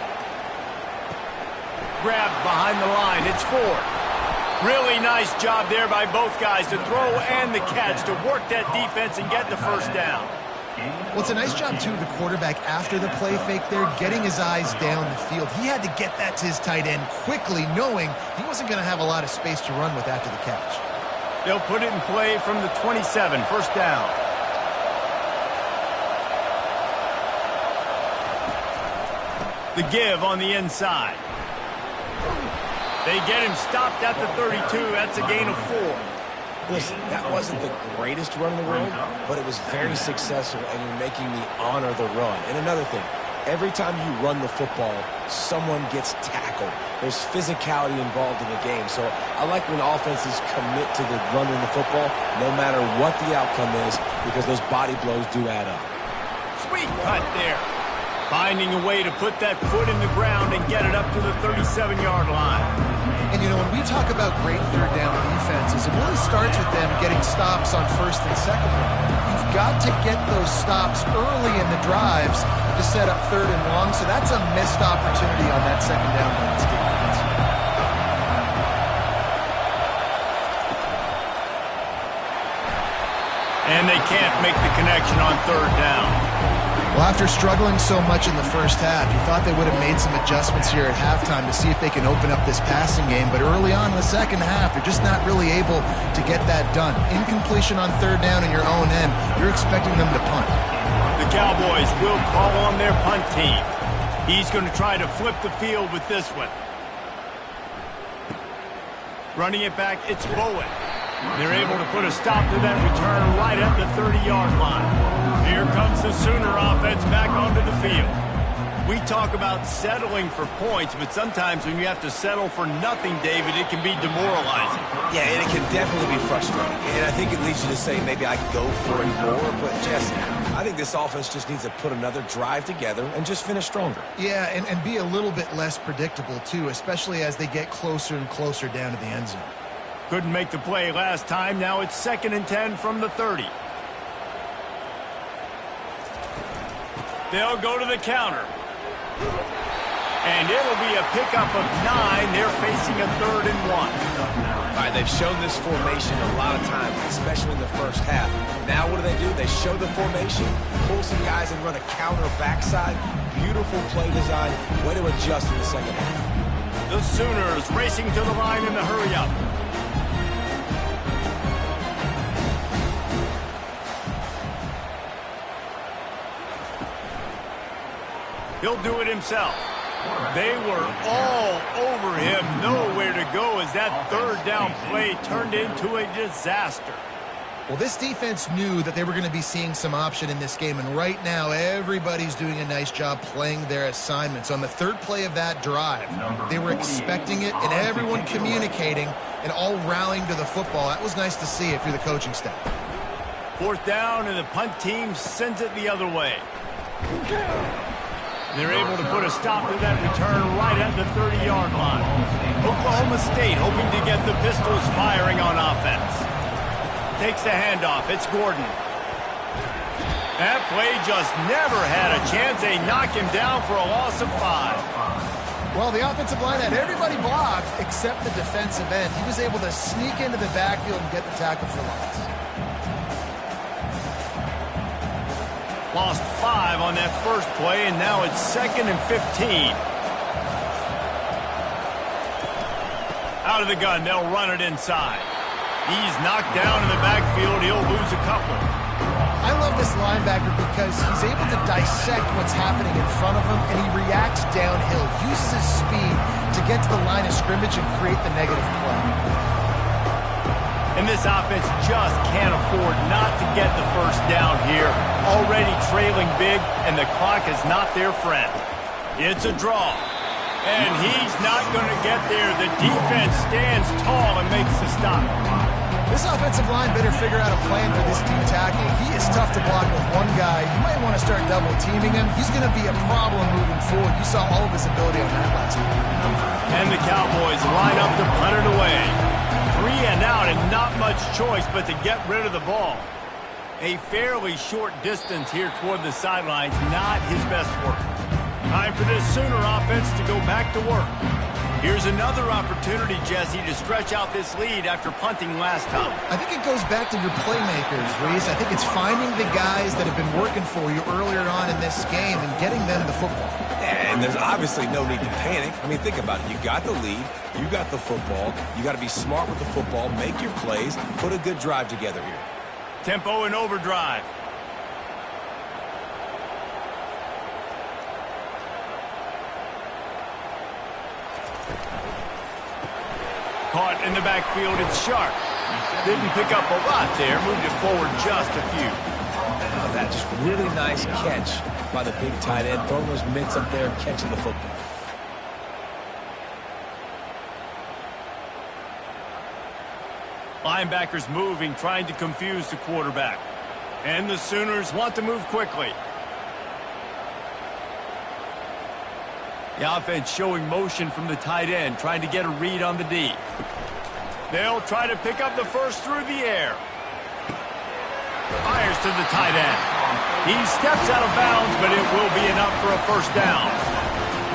Grabbed behind the line. It's Ford. Really nice job there by both guys to throw and the catch to work that defense and get the first down. Well, it's a nice job, too, of the quarterback after the play fake there, getting his eyes down the field. He had to get that to his tight end quickly, knowing he wasn't going to have a lot of space to run with after the catch. They'll put it in play from the 27, first down. The give on the inside. They get him stopped at the 32. That's a gain of 4. Listen, that wasn't the greatest run in the world, but it was very successful, and you're making me honor the run. And another thing, every time you run the football, someone gets tackled. There's physicality involved in the game. So I like when offenses commit to the running the football, no matter what the outcome is, because those body blows do add up. Sweet cut there. Finding a way to put that foot in the ground and get it up to the 37-yard line. And, you know, when we talk about great third down defenses, it really starts with them getting stops on first and second down. You've got to get those stops early in the drives to set up third and long, so that's a missed opportunity on that second down by this defense. And they can't make the connection on third down. Well, after struggling so much in the first half, you thought they would have made some adjustments here at halftime to see if they can open up this passing game. But early on in the second half, they're just not really able to get that done. Incompletion on third down in your own end, you're expecting them to punt. The Cowboys will call on their punt team. He's going to try to flip the field with this one. Running it back, it's Bowen. They're able to put a stop to that return right at the 30-yard line. Here comes the Sooner offense back onto the field. We talk about settling for points, but sometimes when you have to settle for nothing, David, it can be demoralizing. Yeah, and it can definitely be frustrating. And I think it leads you to say maybe I could go for it more. But, Jesse, I think this offense just needs to put another drive together and just finish stronger. Yeah, and be a little bit less predictable, too, especially as they get closer and closer down to the end zone. Couldn't make the play last time. Now it's 2nd and 10 from the 30. They'll go to the counter. And it'll be a pickup of 9. They're facing a 3rd and 1. All right, they've shown this formation a lot of times, especially in the first half. Now what do? They show the formation, pull some guys and run a counter backside. Beautiful play design. Way to adjust in the second half. The Sooners racing to the line in the hurry-up. He'll do it himself. They were all over him. Nowhere to go as that third down play turned into a disaster. Well, this defense knew that they were going to be seeing some option in this game, and right now everybody's doing a nice job playing their assignments. On the third play of that drive, they were expecting it, and everyone communicating and all rallying to the football. That was nice to see if you're the coaching staff. 4th down, and the punt team sends it the other way. They're able to put a stop to that return right at the 30-yard line. Oklahoma State hoping to get the pistols firing on offense. Takes the handoff. It's Gordon. That play just never had a chance. They knock him down for a loss of 5. Well, the offensive line had everybody blocked except the defensive end. He was able to sneak into the backfield and get the tackle for loss. Lost 5 on that first play, and now it's 2nd and 15. Out of the gun, they'll run it inside. He's knocked down in the backfield. He'll lose a couple. I love this linebacker because he's able to dissect what's happening in front of him, and he reacts downhill, uses his speed to get to the line of scrimmage and create the negative play. And this offense just can't afford not to get the first down here. Already trailing big, and the clock is not their friend. It's a draw. And he's not going to get there. The defense stands tall and makes the stop. This offensive line better figure out a plan for this deep tackle. He is tough to block with one guy. You might want to start double teaming him. He's going to be a problem moving forward. You saw all of his ability on that last one. And the Cowboys line up to punt it away. 3 and out and not much choice but to get rid of the ball. A fairly short distance here toward the sidelines, not his best work. Time for this Sooner offense to go back to work. Here's another opportunity, Jesse, to stretch out this lead after punting last time. I think it goes back to your playmakers, Reese. I think it's finding the guys that have been working for you earlier on in this game and getting them the football. And there's obviously no need to panic. I mean, think about it. You got the lead. You got the football. You got to be smart with the football. Make your plays. Put a good drive together here. Tempo and overdrive. Caught in the backfield, it's Sharp. Didn't pick up a lot there, moved it forward just a few. Now that just really nice catch by the big tight end. Throwing those mitts up there, catching the football. Linebackers moving, trying to confuse the quarterback. And the Sooners want to move quickly. The offense showing motion from the tight end, trying to get a read on the D. They'll try to pick up the first through the air. Fires to the tight end. He steps out of bounds, but it will be enough for a first down.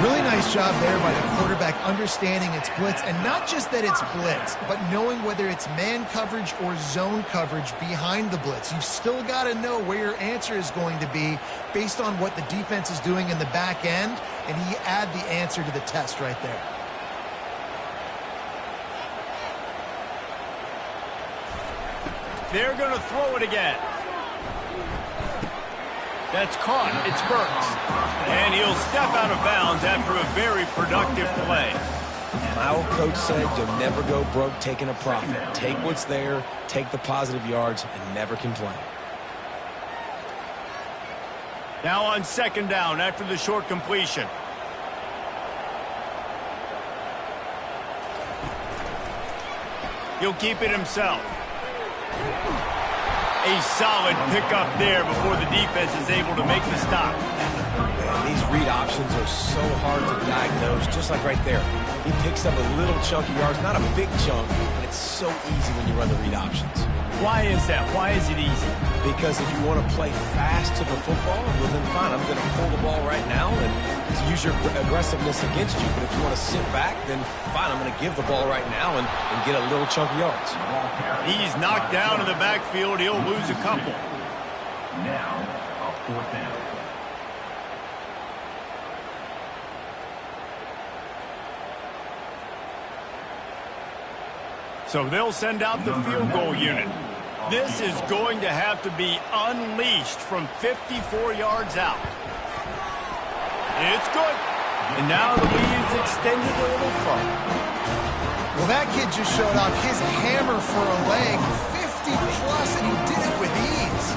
Really nice job there by the quarterback understanding it's blitz, and not just that it's blitz, but knowing whether it's man coverage or zone coverage behind the blitz. You've still got to know where your answer is going to be based on what the defense is doing in the back end, and he add the answer to the test right there. They're going to throw it again. That's caught. It's Burks. And he'll step out of bounds after a very productive play. My old coach said you'll never go broke taking a profit. Take what's there, take the positive yards, and never complain. Now on second down after the short completion. He'll keep it himself. A solid pickup there before the defense is able to make the stop. Man, these read options are so hard to diagnose, just like right there. He picks up a little chunk of yards, not a big chunk, but it's so easy when you run the read options. Why is that? Why is it easy? Because if you want to play fast to the football, well then fine, I'm going to pull the ball right now and to use your aggressiveness against you. But if you want to sit back, then fine, I'm going to give the ball right now and get a little chunk of yards. He's knocked down in the backfield. He'll lose a couple. Now, a fourth down. So they'll send out the field goal unit. This is going to have to be unleashed from 54 yards out. It's good. And now the lead is extended a little further. Well, that kid just showed off his hammer for a leg, 50 plus, and he did it with ease.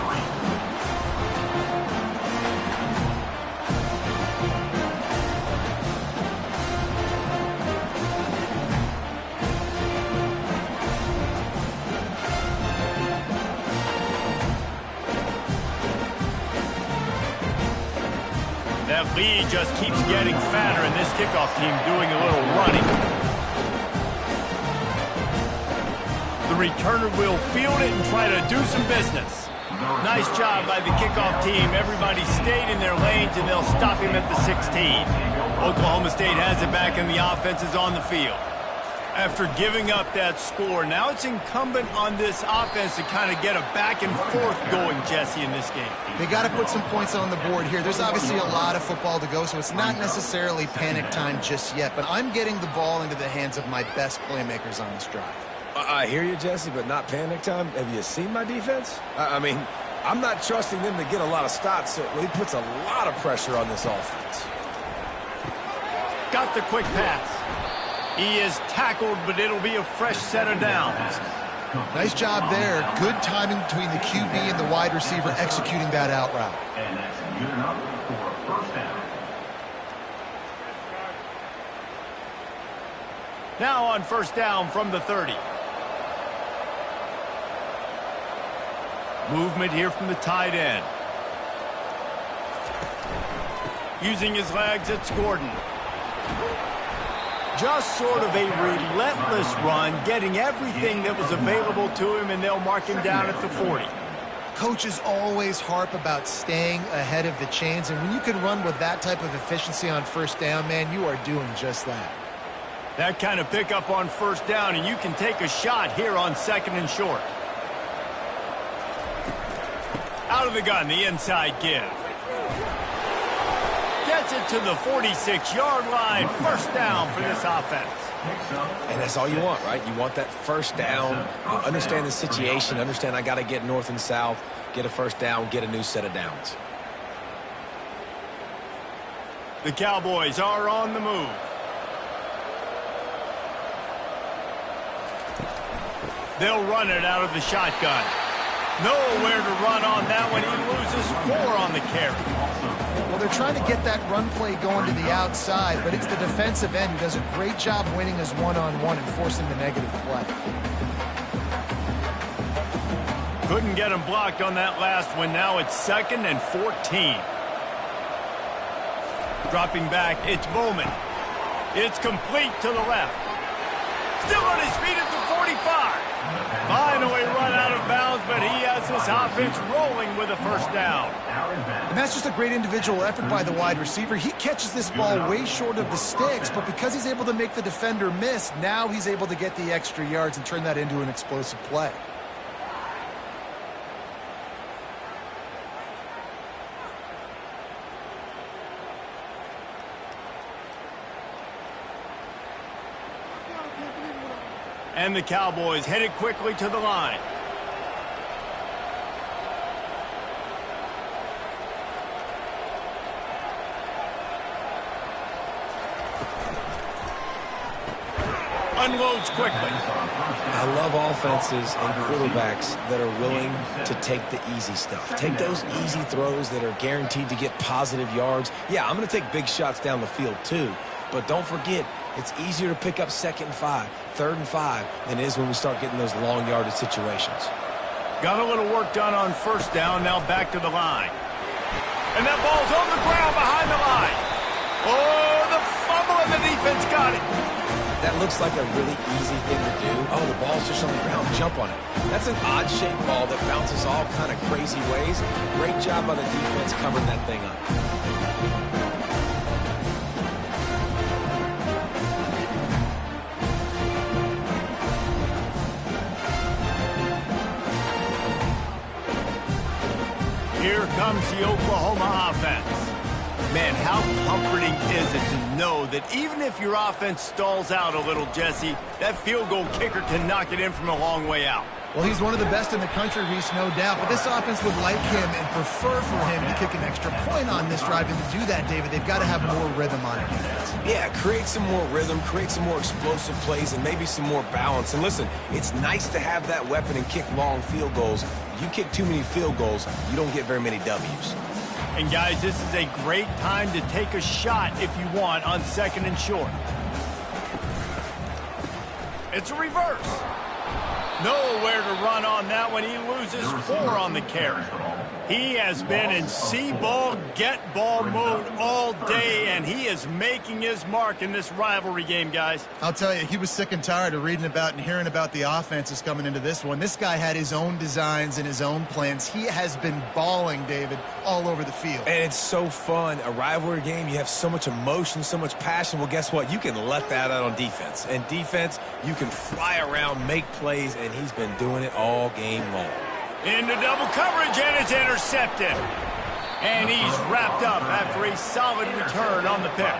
That lead just keeps getting fatter, and this kickoff team doing a little running. The returner will field it and try to do some business. Nice job by the kickoff team. Everybody stayed in their lanes, and they'll stop him at the 16. Oklahoma State has it back, and the offense is on the field. After giving up that score, now it's incumbent on this offense to kind of get a back and forth going, Jesse, in this game. They got to put some points on the board here. There's obviously a lot of football to go, so it's not necessarily panic time just yet, but I'm getting the ball into the hands of my best playmakers on this drive. I hear you, Jesse, but not panic time. Have you seen my defense? I mean, I'm not trusting them to get a lot of stops, so he puts a lot of pressure on this offense. Got the quick pass. He is tackled, but it'll be a fresh set of downs. Nice job there. Good timing between the QB and the wide receiver executing that out route. And that's good enough for a first down. Now on first down from the 30. Movement here from the tight end. Using his legs, it's Gordon. Just sort of a relentless run, getting everything that was available to him, and they'll mark him down at the 40. Coaches always harp about staying ahead of the chains, and when you can run with that type of efficiency on first down, man, you are doing just that. That kind of pickup on first down, and you can take a shot here on second and short. Out of the gun, the inside give. Gets it to the 46-yard line. First down for this offense. And that's all you want, right? You want that first down. Understand the situation. Understand I got to get north and south, get a first down, get a new set of downs. The Cowboys are on the move. They'll run it out of the shotgun. Nowhere to run on that one. He loses 4 on the carry. Well, they're trying to get that run play going to the outside, but it's the defensive end who does a great job winning his one-on-one and forcing the negative play. Couldn't get him blocked on that last one. Now it's 2nd and 14. Dropping back, it's Bowman. It's complete to the left. Still on his feet at the 45. Finally run out of bounds, but he has this offense rolling with a first down. And that's just a great individual effort by the wide receiver. He catches this ball way short of the sticks, but because he's able to make the defender miss, now he's able to get the extra yards and turn that into an explosive play. And the Cowboys headed quickly to the line. Unloads quickly. I love offenses and quarterbacks that are willing to take the easy stuff. Take those easy throws that are guaranteed to get positive yards. Yeah, I'm going to take big shots down the field too. But don't forget, it's easier to pick up 2nd and 5, 3rd and 5 than it is when we start getting those long yardage situations. Got a little work done on first down, now back to the line. And that ball's on the ground behind the line. Oh, the fumble, and the defense got it. That looks like a really easy thing to do. Oh, the ball's just on the ground. Jump on it. That's an odd-shaped ball that bounces all kind of crazy ways. Great job by the defense covering that thing up. Here comes the Oklahoma offense. Man, how comforting is it to know that even if your offense stalls out a little, Jesse, that field goal kicker can knock it in from a long way out. Well, he's one of the best in the country, Reese, no doubt. But this offense would like him and prefer for him to kick an extra point on this drive. And to do that, David, they've got to have more rhythm on it. Yeah, create some more rhythm, create some more explosive plays, and maybe some more balance. And listen, it's nice to have that weapon and kick long field goals. You kick too many field goals, you don't get very many W's. And guys, this is a great time to take a shot if you want on 2nd and short. It's a reverse. Nowhere to run on that one. He loses 4 on the carry. He has been in see-ball, get-ball mode all day, and he is making his mark in this rivalry game, guys. I'll tell you, he was sick and tired of reading about and hearing about the offenses coming into this one. This guy had his own designs and his own plans. He has been balling, David, all over the field. And it's so fun. A rivalry game, you have so much emotion, so much passion. Well, guess what? You can let that out on defense. And defense, you can fly around, make plays, and he's been doing it all game long. Into double coverage, and it's intercepted. And he's wrapped up after a solid return on the pick.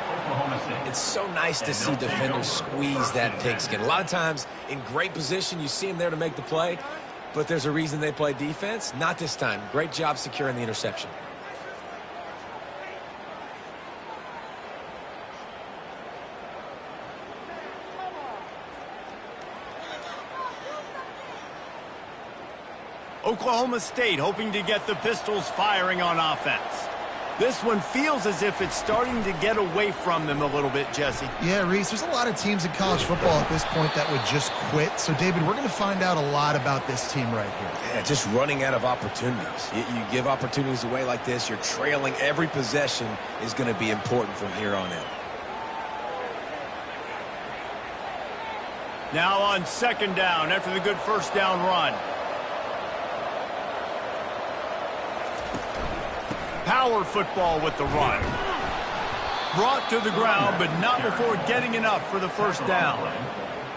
It's so nice to see defenders squeeze that pigskin. A lot of times in great position, you see them there to make the play, but there's a reason they play defense. Not this time. Great job securing the interception. Oklahoma State hoping to get the Pistols firing on offense. This one feels as if it's starting to get away from them a little bit, Jesse. Yeah, Reese, there's a lot of teams in college football at this point that would just quit. So, David, we're going to find out a lot about this team right here. Yeah, just running out of opportunities. You give opportunities away like this, you're trailing. Every possession is going to be important from here on in. Now on second down after the good first down run. Power football with the run. Brought to the ground, but not before getting enough for the first down.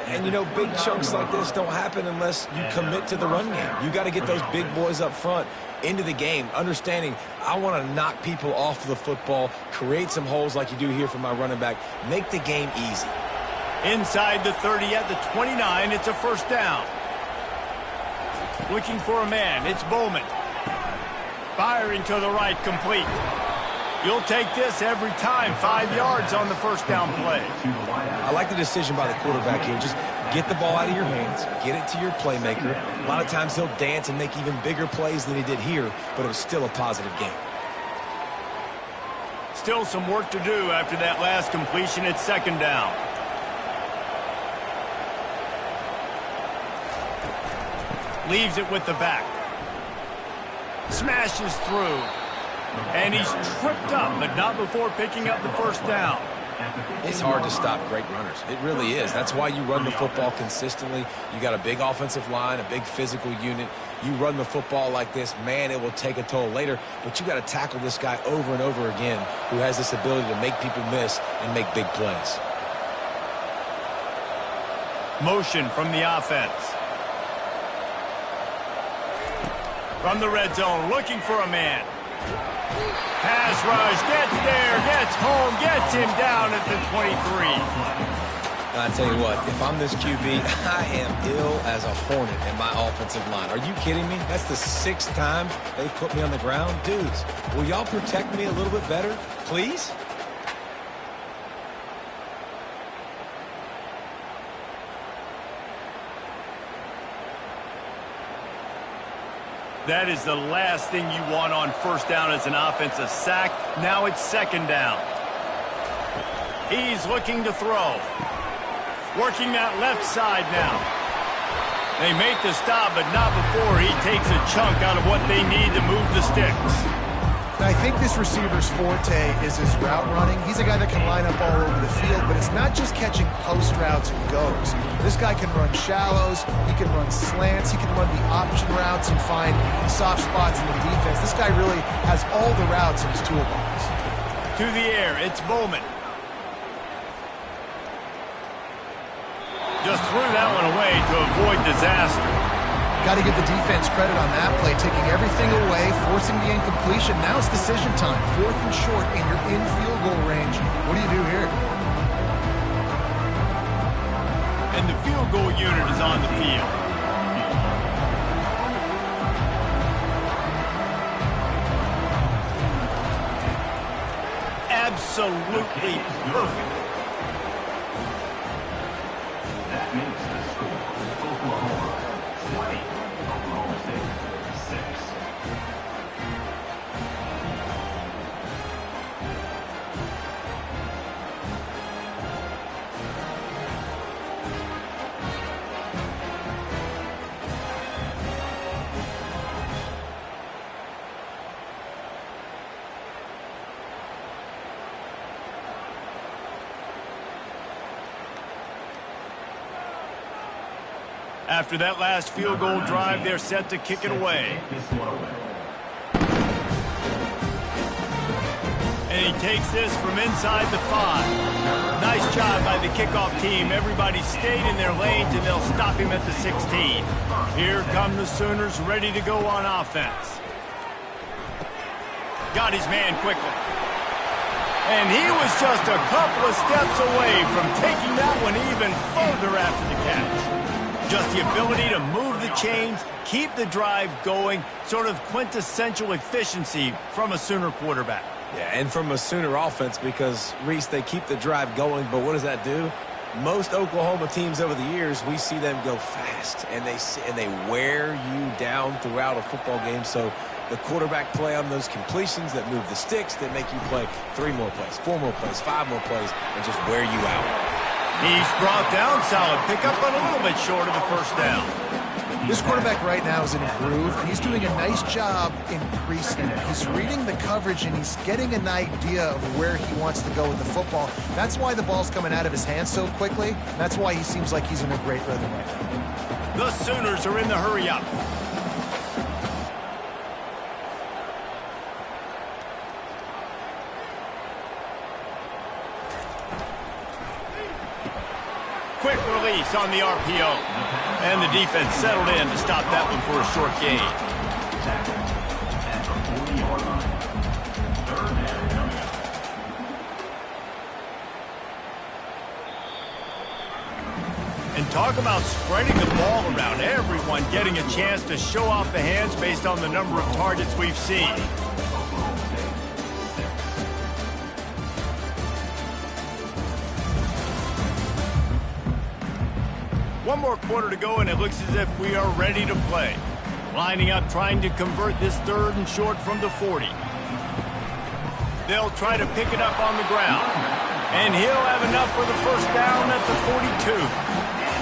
And, you know, big chunks like this don't happen unless you commit to the run game. You got to get those big boys up front into the game, understanding I want to knock people off the football, create some holes like you do here for my running back, make the game easy. Inside the 30 at the 29, it's a first down. Looking for a man, it's Bowman. Firing to the right, complete. You'll take this every time. 5 yards on the first down play. I like the decision by the quarterback here. Just get the ball out of your hands, get it to your playmaker. A lot of times he'll dance and make even bigger plays than he did here, but it was still a positive game. Still some work to do after that last completion at second down. Leaves it with the back. Smashes through. And he's tripped up, but not before picking up the first down. It's hard to stop great runners. It really is. That's why you run the football consistently. You got a big offensive line, a big physical unit. You run the football like this, man, it will take a toll later. But you got to tackle this guy over and over again who has this ability to make people miss and make big plays. Motion from the offense. From the red zone, looking for a man. Pass rush, gets there, gets home, gets him down at the 23. I tell you what, if I'm this QB, I am ill as a hornet in my offensive line. Are you kidding me? That's the 6th time they've put me on the ground. Dudes, will y'all protect me a little bit better, please? That is the last thing you want on first down as an offensive sack. Now it's second down. He's looking to throw. Working that left side now. They make the stop, but not before he takes a chunk out of what they need to move the sticks. I think this receiver's forte is his route running. He's a guy that can line up all over the field, but it's not just catching post routes and goes. This guy can run shallows, he can run slants, he can run the option routes and find soft spots in the defense. This guy really has all the routes in his toolbox. To the air, it's Bowman. Just threw that one away to avoid disaster. Got to give the defense credit on that play, taking everything away, forcing the incompletion. Now it's decision time. 4th and short, and you're in field goal range. What do you do here? And the field goal unit is on the field. Absolutely perfect. That makes the score Oklahoma 20, Oklahoma State 6. After that last field goal drive, they're set to kick it away. And he takes this from inside the 5. Nice job by the kickoff team. Everybody stayed in their lanes, and they'll stop him at the 16. Here come the Sooners ready to go on offense. Got his man quickly. And he was just a couple of steps away from taking that one even further after the catch. Just the ability to move the chains, keep the drive going, sort of quintessential efficiency from a Sooner quarterback. Yeah, and from a Sooner offense because, Reese, they keep the drive going, but what does that do? Most Oklahoma teams over the years, we see them go fast, and they wear you down throughout a football game. So the quarterback play on those completions that move the sticks, that make you play 3 more plays, 4 more plays, 5 more plays, and just wear you out. He's brought down. Solid pickup, but a little bit short of the first down. This quarterback right now is in a groove, and he's doing a nice job increasing it. He's reading the coverage, and he's getting an idea of where he wants to go with the football. That's why the ball's coming out of his hands so quickly. That's why he seems like he's in a great rhythm right now. The Sooners are in the hurry-up. Quick release on the RPO. And the defense settled in to stop that one for a short gain. And talk about spreading the ball around. Everyone getting a chance to show off the hands based on the number of targets we've seen. One more quarter to go, and it looks as if we are ready to play. Lining up, trying to convert this 3rd and short from the 40. They'll try to pick it up on the ground. And he'll have enough for the first down at the 42.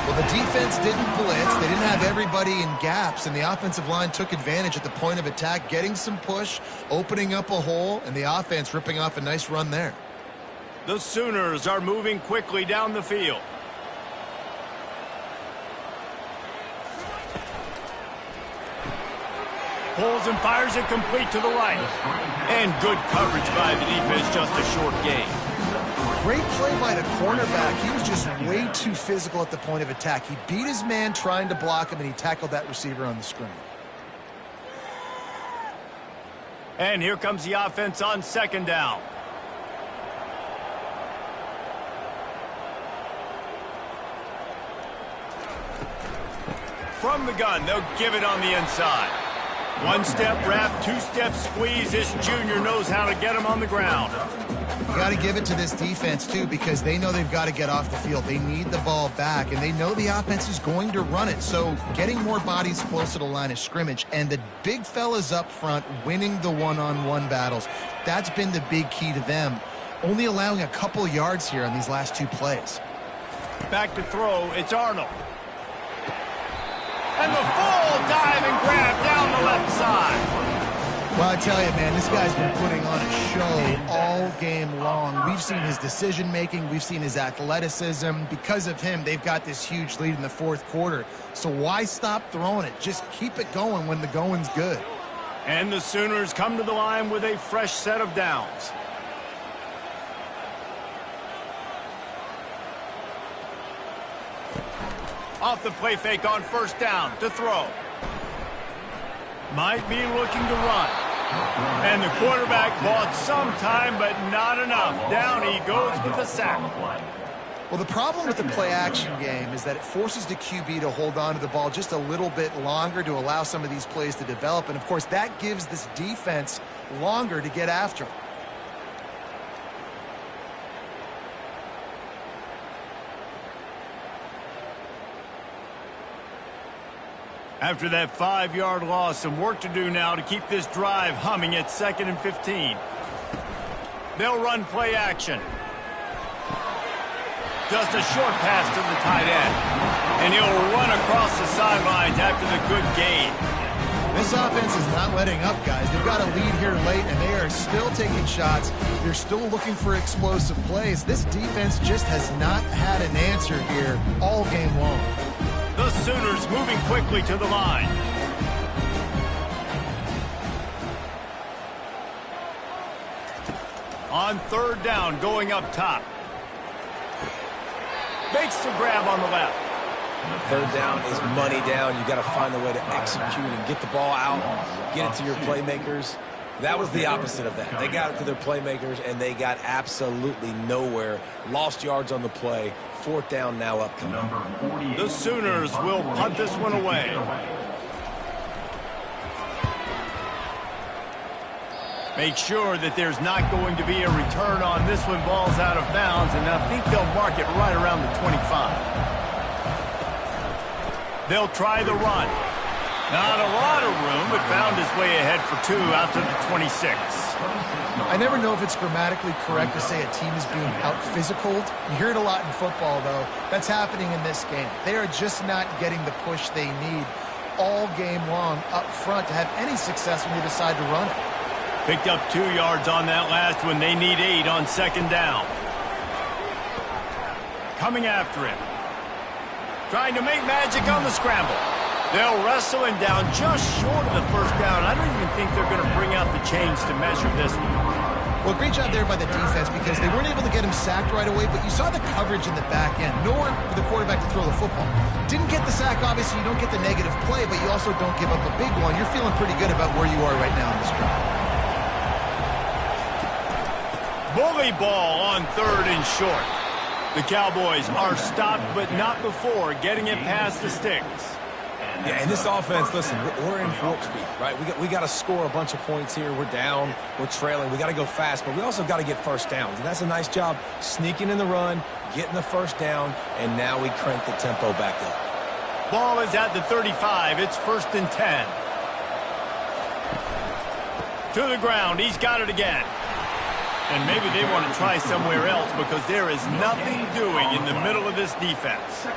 Well, the defense didn't blitz. They didn't have everybody in gaps, and the offensive line took advantage at the point of attack, getting some push, opening up a hole, and the offense ripping off a nice run there. The Sooners are moving quickly down the field. Pulls and fires it complete to the right. And good coverage by the defense, just a short gain. Great play by the cornerback. He was just way too physical at the point of attack. He beat his man trying to block him, and he tackled that receiver on the screen. And here comes the offense on 2nd down. From the gun, they'll give it on the inside. 1-step wrap, 2-step squeeze. This junior knows how to get him on the ground. You got to give it to this defense, too, because they know they've got to get off the field. They need the ball back, and they know the offense is going to run it. So getting more bodies close to the line of scrimmage, and the big fellas up front winning the one-on-one battles, that's been the big key to them. Only allowing a couple yards here on these last 2 plays. Back to throw, it's Arnold. And the full dive and grab down the left side. Well, I tell you, man, this guy's been putting on a show all game long. We've seen his decision-making. We've seen his athleticism. Because of him, they've got this huge lead in the 4th quarter. So why stop throwing it? Just keep it going when the going's good. And the Sooners come to the line with a fresh set of downs. Off the play fake on 1st down to throw. Might be looking to run. And the quarterback bought some time, but not enough. Down he goes with the sack. Well, the problem with the play-action game is that it forces the QB to hold on to the ball just a little bit longer to allow some of these plays to develop. And, of course, that gives this defense longer to get after him. After that 5-yard loss, some work to do now to keep this drive humming at 2nd and 15. They'll run play action. Just a short pass to the tight end. And he'll run across the sidelines after the good gain. This offense is not letting up, guys. They've got a lead here late, and they are still taking shots. They're still looking for explosive plays. This defense just has not had an answer here all game long. The Sooners moving quickly to the line. On 3rd down, going up top. Makes the grab on the left. 3rd down is money down. You got to find a way to execute and get the ball out, get it to your playmakers. That was the opposite of that. They got it to their playmakers, and they got absolutely nowhere. Lost yards on the play. 4th down now upcoming. The Sooners will punt this one away. Make sure that there's not going to be a return on this one. Ball's out of bounds, and I think they'll mark it right around the 25. They'll try the run. Not a lot of room, but found his way ahead for 2 out to the 26. I never know if it's grammatically correct to say a team is being out-physicaled. You hear it a lot in football, though. That's happening in this game. They are just not getting the push they need all game long up front to have any success when they decide to run it. Picked up 2 yards on that last one. They need 8 on second down. Coming after him. Trying to make magic on the scramble. They'll wrestle him down just short of the first down. I don't even think they're going to bring out the chains to measure this one. Well, great job there by the defense because they weren't able to get him sacked right away, but you saw the coverage in the back end. Nowhere for the quarterback to throw the football. Didn't get the sack, obviously. You don't get the negative play, but you also don't give up a big one. You're feeling pretty good about where you are right now in this drive. Bully ball on 3rd and short. The Cowboys are stopped, but not before getting it past the sticks. Yeah, and this offense, listen, we're in warp speed, right? We got to score a bunch of points here. We're down. We're trailing. We got to go fast, but we also got to get first downs. And that's a nice job sneaking in the run, getting the first down, and now we crank the tempo back up. Ball is at the 35. It's 1st and 10. To the ground. He's got it again. And maybe they want to try somewhere else because there is nothing doing in the middle of this defense.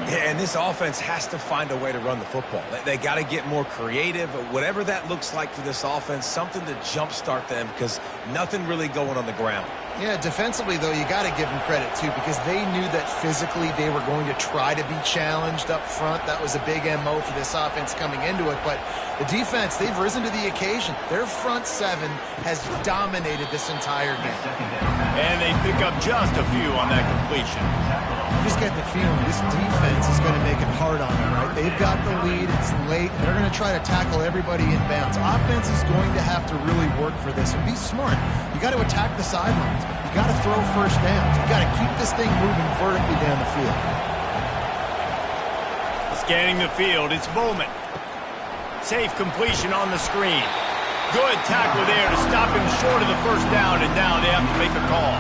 Yeah, and this offense has to find a way to run the football. They got to get more creative, whatever that looks like for this offense, something to jumpstart them because nothing really going on the ground. Yeah, defensively, though, you got to give them credit, too, because they knew that physically they were going to try to be challenged up front. That was a big MO for this offense coming into it. But the defense, they've risen to the occasion. Their front 7 has dominated this entire game. And they pick up just a few on that completion. You just get the feeling this defense is going to make it hard on them, right? They've got the lead. It's late. And they're going to try to tackle everybody in bounds. Offense is going to have to really work for this and be smart. You got to attack the sidelines. You got to throw first downs. You got to keep this thing moving vertically down the field. Scanning the field, it's Bowman. Safe completion on the screen. Good tackle there to stop him short of the first down, and now they have to make a call.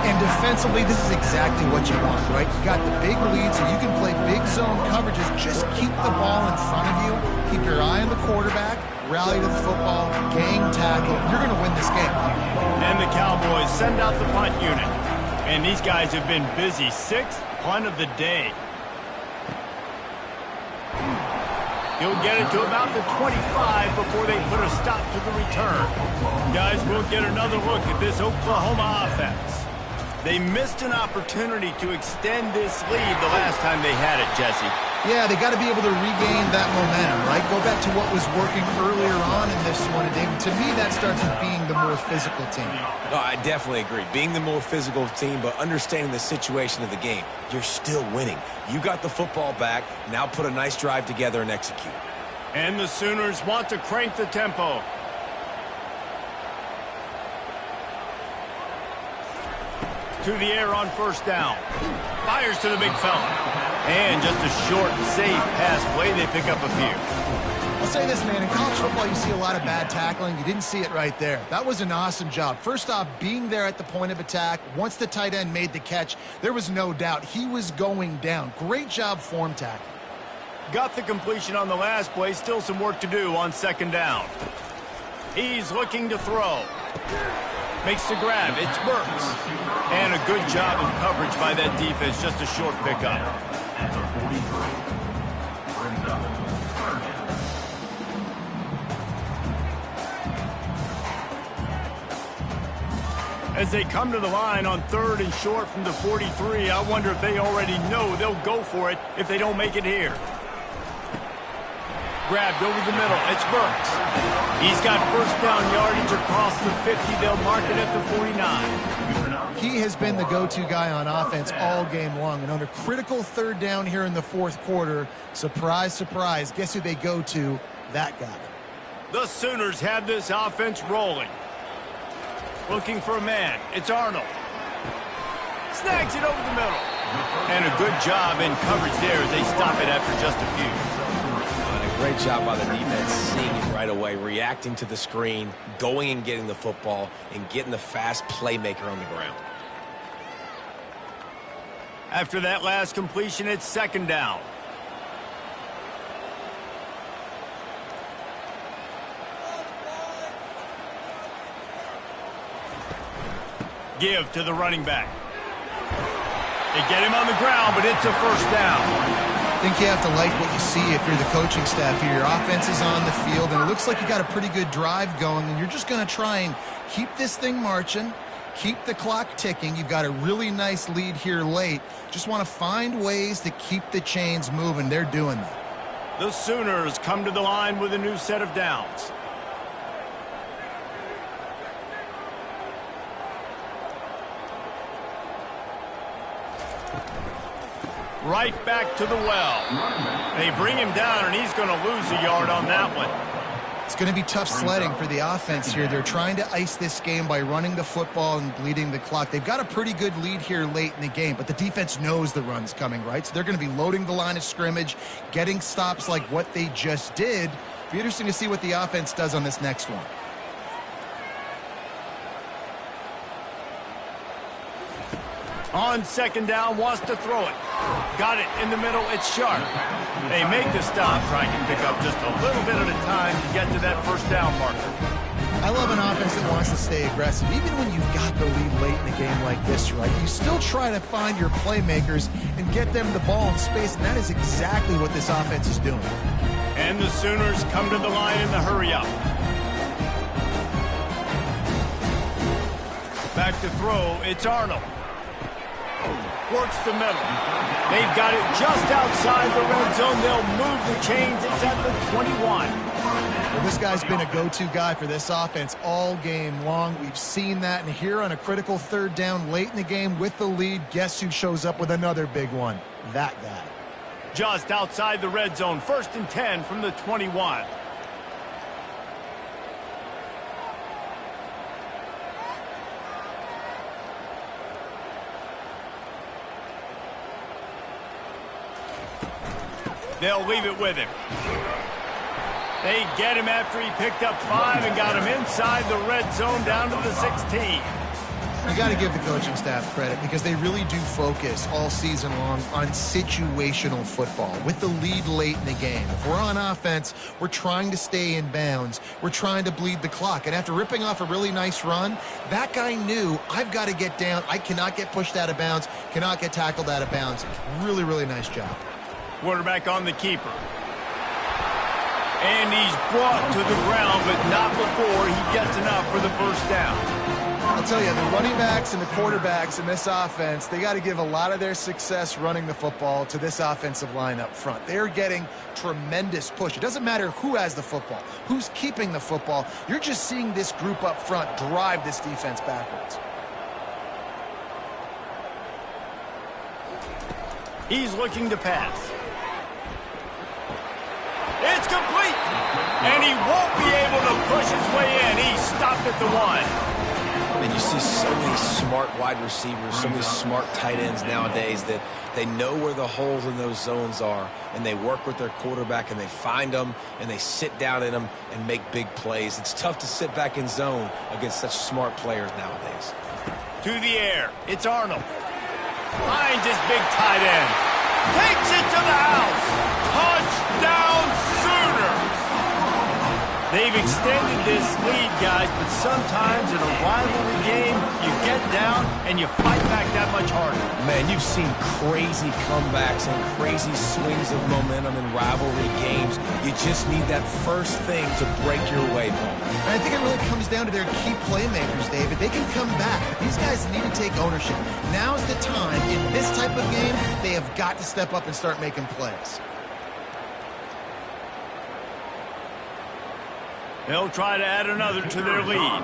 And defensively, this is exactly what you want, right? You got the big lead, so you can play big zone coverages. Just keep the ball in front of you. Keep your eye on the quarterback. Rally to the football. Gang tackle. You're going to win this game. And the Cowboys send out the punt unit. And these guys have been busy. 6th punt of the day. He'll get it to about the 25 before they put a stop to the return. Guys, we'll get another look at this Oklahoma offense. They missed an opportunity to extend this lead the last time they had it, Jesse. Yeah, they got to be able to regain that momentum, right? Go back to what was working earlier on in this one. And David, to me, that starts with being the more physical team. No, I definitely agree. Being the more physical team, but understanding the situation of the game. You're still winning. You got the football back. Now put a nice drive together and execute. And the Sooners want to crank the tempo. To the air on first down. Fires to the big fella. And just a short, safe pass play. They pick up a few. I'll say this, man. In college football, you see a lot of bad tackling. You didn't see it right there. That was an awesome job. First off, being there at the point of attack. Once the tight end made the catch, there was no doubt he was going down. Great job form tackling. Got the completion on the last play. Still some work to do on second down. He's looking to throw. Makes the grab. It's Burks. And a good job of coverage by that defense. Just a short pickup. As they come to the line on 3rd and short from the 43, I wonder if they already know they'll go for it if they don't make it here. Grabbed over the middle. It's Burks. He's got first down yardage across the 50. They'll mark it at the 49. He has been the go-to guy on offense all game long. And under critical 3rd down here in the 4th quarter, surprise, surprise, guess who they go to? That guy. The Sooners have this offense rolling. Looking for a man. It's Arnold. Snags it over the middle. And a good job in coverage there as they stop it after just a few. Great job by the defense, seeing it right away, reacting to the screen, going and getting the football, and getting the fast playmaker on the ground. After that last completion, it's second down. Give to the running back. They get him on the ground, but it's a first down. I think you have to like what you see if you're the coaching staff here. Your offense is on the field, and it looks like you got a pretty good drive going, and you're just going to try and keep this thing marching, keep the clock ticking. You've got a really nice lead here late. Just want to find ways to keep the chains moving. They're doing that. The Sooners come to the line with a new set of downs. Right back to the well. They bring him down, and he's going to lose a yard on that one. It's going to be tough sledding for the offense here. They're trying to ice this game by running the football and bleeding the clock. They've got a pretty good lead here late in the game, but the defense knows the run's coming, right? So they're going to be loading the line of scrimmage, getting stops like what they just did. Be interesting to see what the offense does on this next one. On second down, wants to throw it. Got it in the middle, it's sharp. They make the stop, trying to pick up just a little bit at a time to get to that first down marker. I love an offense that wants to stay aggressive. Even when you've got the lead late in a game like this, right, you still try to find your playmakers and get them the ball in space, and that is exactly what this offense is doing. And the Sooners come to the line in the hurry-up. Back to throw, it's Arnold. Works the middle. They've got it just outside the red zone. They'll move the chains. It's at the 21. Well, this guy's been a go-to guy for this offense all game long. We've seen that. And here on a critical third down late in the game with the lead, guess who shows up with another big one? That guy. Just outside the red zone. 1st and 10 from the 21. They'll leave it with him. They get him after he picked up 5 and got him inside the red zone down to the 16. You got to give the coaching staff credit because they really do focus all season long on situational football with the lead late in the game. If we're on offense, we're trying to stay in bounds. We're trying to bleed the clock. And after ripping off a really nice run, that guy knew, I've got to get down. I cannot get pushed out of bounds, cannot get tackled out of bounds. Really, really nice job. Quarterback on the keeper. And he's brought to the ground, but not before he gets enough for the first down. I'll tell you, the running backs and the quarterbacks in this offense, they got to give a lot of their success running the football to this offensive line up front. They're getting tremendous push. It doesn't matter who has the football, who's keeping the football. You're just seeing this group up front drive this defense backwards. He's looking to pass. It's complete, and he won't be able to push his way in. He stopped at the 1. And you see so many smart wide receivers, so many smart tight ends nowadays that they know where the holes in those zones are, and they work with their quarterback, and they find them, and they sit down in them and make big plays. It's tough to sit back in zone against such smart players nowadays. To the air, it's Arnold. Finds his big tight end. Takes it to the house. Touchdown Sooners! They've extended this lead, guys, but sometimes in a rivalry game, you get down and you fight back that much harder. Man, you've seen crazy comebacks and crazy swings of momentum in rivalry games. You just need that first thing to break your way, Paul. And I think it really comes down to their key playmakers, David. They can come back, but these guys need to take ownership. Now's the time. In this type of game, they have got to step up and start making plays. They'll try to add another to their lead.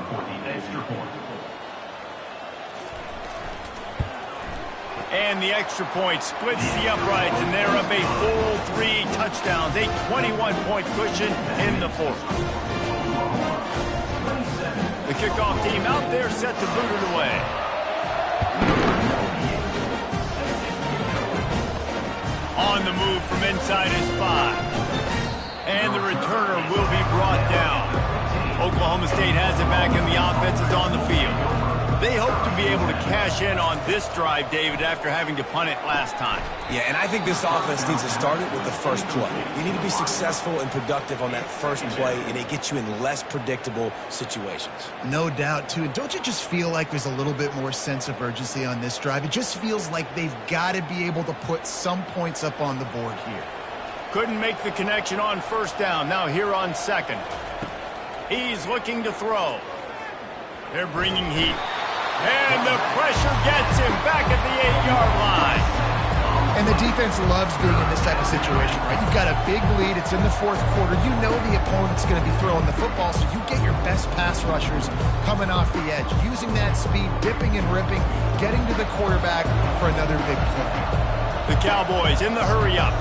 And the extra point splits the uprights, and they're up a full 3 touchdowns, a 21-point cushion in the 4th. The kickoff team out there set to boot it away. On the move from inside his 5. And the returner will be brought down. Oklahoma State has it back and the offense is on the field. They hope to be able to cash in on this drive, David, after having to punt it last time. Yeah, and I think this offense needs to start it with the first play. You need to be successful and productive on that first play, and it gets you in less predictable situations. No doubt, too. And don't you just feel like there's a little bit more sense of urgency on this drive? It just feels like they've got to be able to put some points up on the board here. Couldn't make the connection on first down. Now here on second. He's looking to throw. They're bringing heat. And the pressure gets him back at the 8-yard line. And the defense loves being in this type of situation, right? You've got a big lead. It's in the fourth quarter. You know the opponent's going to be throwing the football, so you get your best pass rushers coming off the edge, using that speed, dipping and ripping, getting to the quarterback for another big play. The Cowboys in the hurry-up.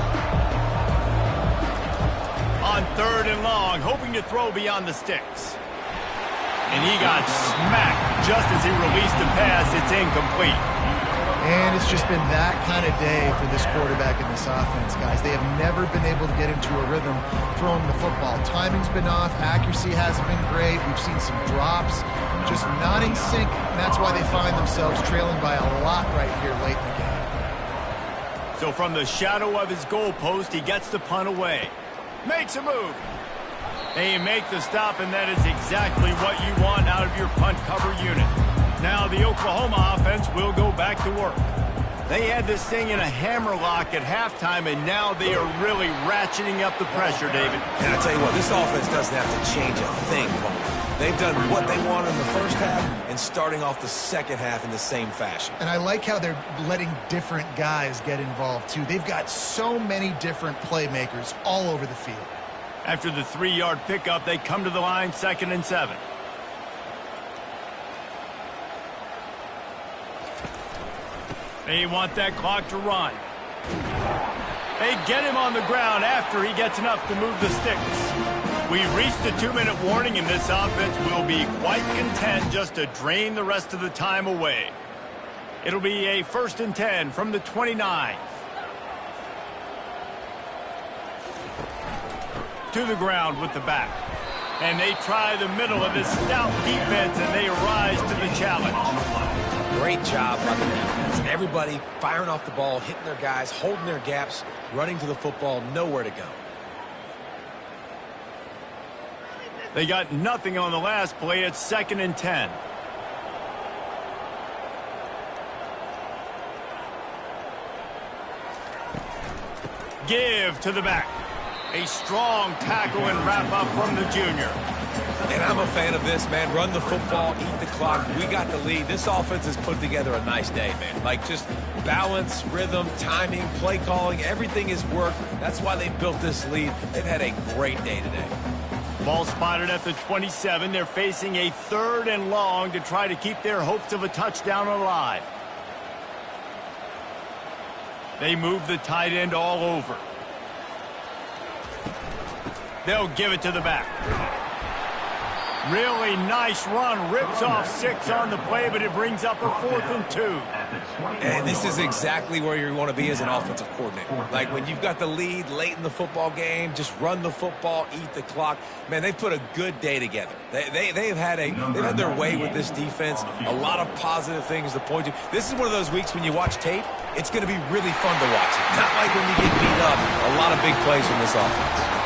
On third and long, hoping to throw beyond the sticks. And he got smacked just as he released the pass. It's incomplete. And it's just been that kind of day for this quarterback and this offense, guys. They have never been able to get into a rhythm throwing the football. Timing's been off. Accuracy hasn't been great. We've seen some drops. Just not in sync. And that's why they find themselves trailing by a lot right here late in the game. So from the shadow of his goalpost, he gets the punt away. Makes a move. They make the stop, and that is exactly what you want out of your punt cover unit. Now the Oklahoma offense will go back to work. They had this thing in a hammerlock at halftime, and now they are really ratcheting up the pressure, David. And I tell you what, this offense doesn't have to change a thing, Paul. They've done what they wanted in the first half and starting off the second half in the same fashion. And I like how they're letting different guys get involved, too. They've got so many different playmakers all over the field. After the 3-yard pickup, they come to the line, 2nd and 7. They want that clock to run. They get him on the ground after he gets enough to move the sticks. We've reached the 2-minute warning, and this offense will be quite content just to drain the rest of the time away. It'll be a 1st and 10 from the 29. To the ground with the back. And they try the middle of this stout defense, and they rise to the challenge. Great job by the defense. Everybody firing off the ball, hitting their guys, holding their gaps, running to the football, nowhere to go. They got nothing on the last play. It's 2nd and 10. Give to the back. A strong tackle and wrap-up from the junior. And I'm a fan of this, man. Run the football, eat the clock. We got the lead. This offense has put together a nice day, man. Like, just balance, rhythm, timing, play calling, everything has worked. That's why they built this lead. They've had a great day today. Ball spotted at the 27. They're facing a 3rd and long to try to keep their hopes of a touchdown alive. They move the tight end all over. They'll give it to the back. Really nice run. Rips off 6 on the play, but it brings up a 4th and 2. And this is exactly where you want to be as an offensive coordinator. Like when you've got the lead late in the football game, just run the football, eat the clock. Man, they've put a good day together. They've had their way with this defense. A lot of positive things to point to. This is one of those weeks when you watch tape, it's going to be really fun to watch it. Not like when you get beat up. A lot of big plays from this offense.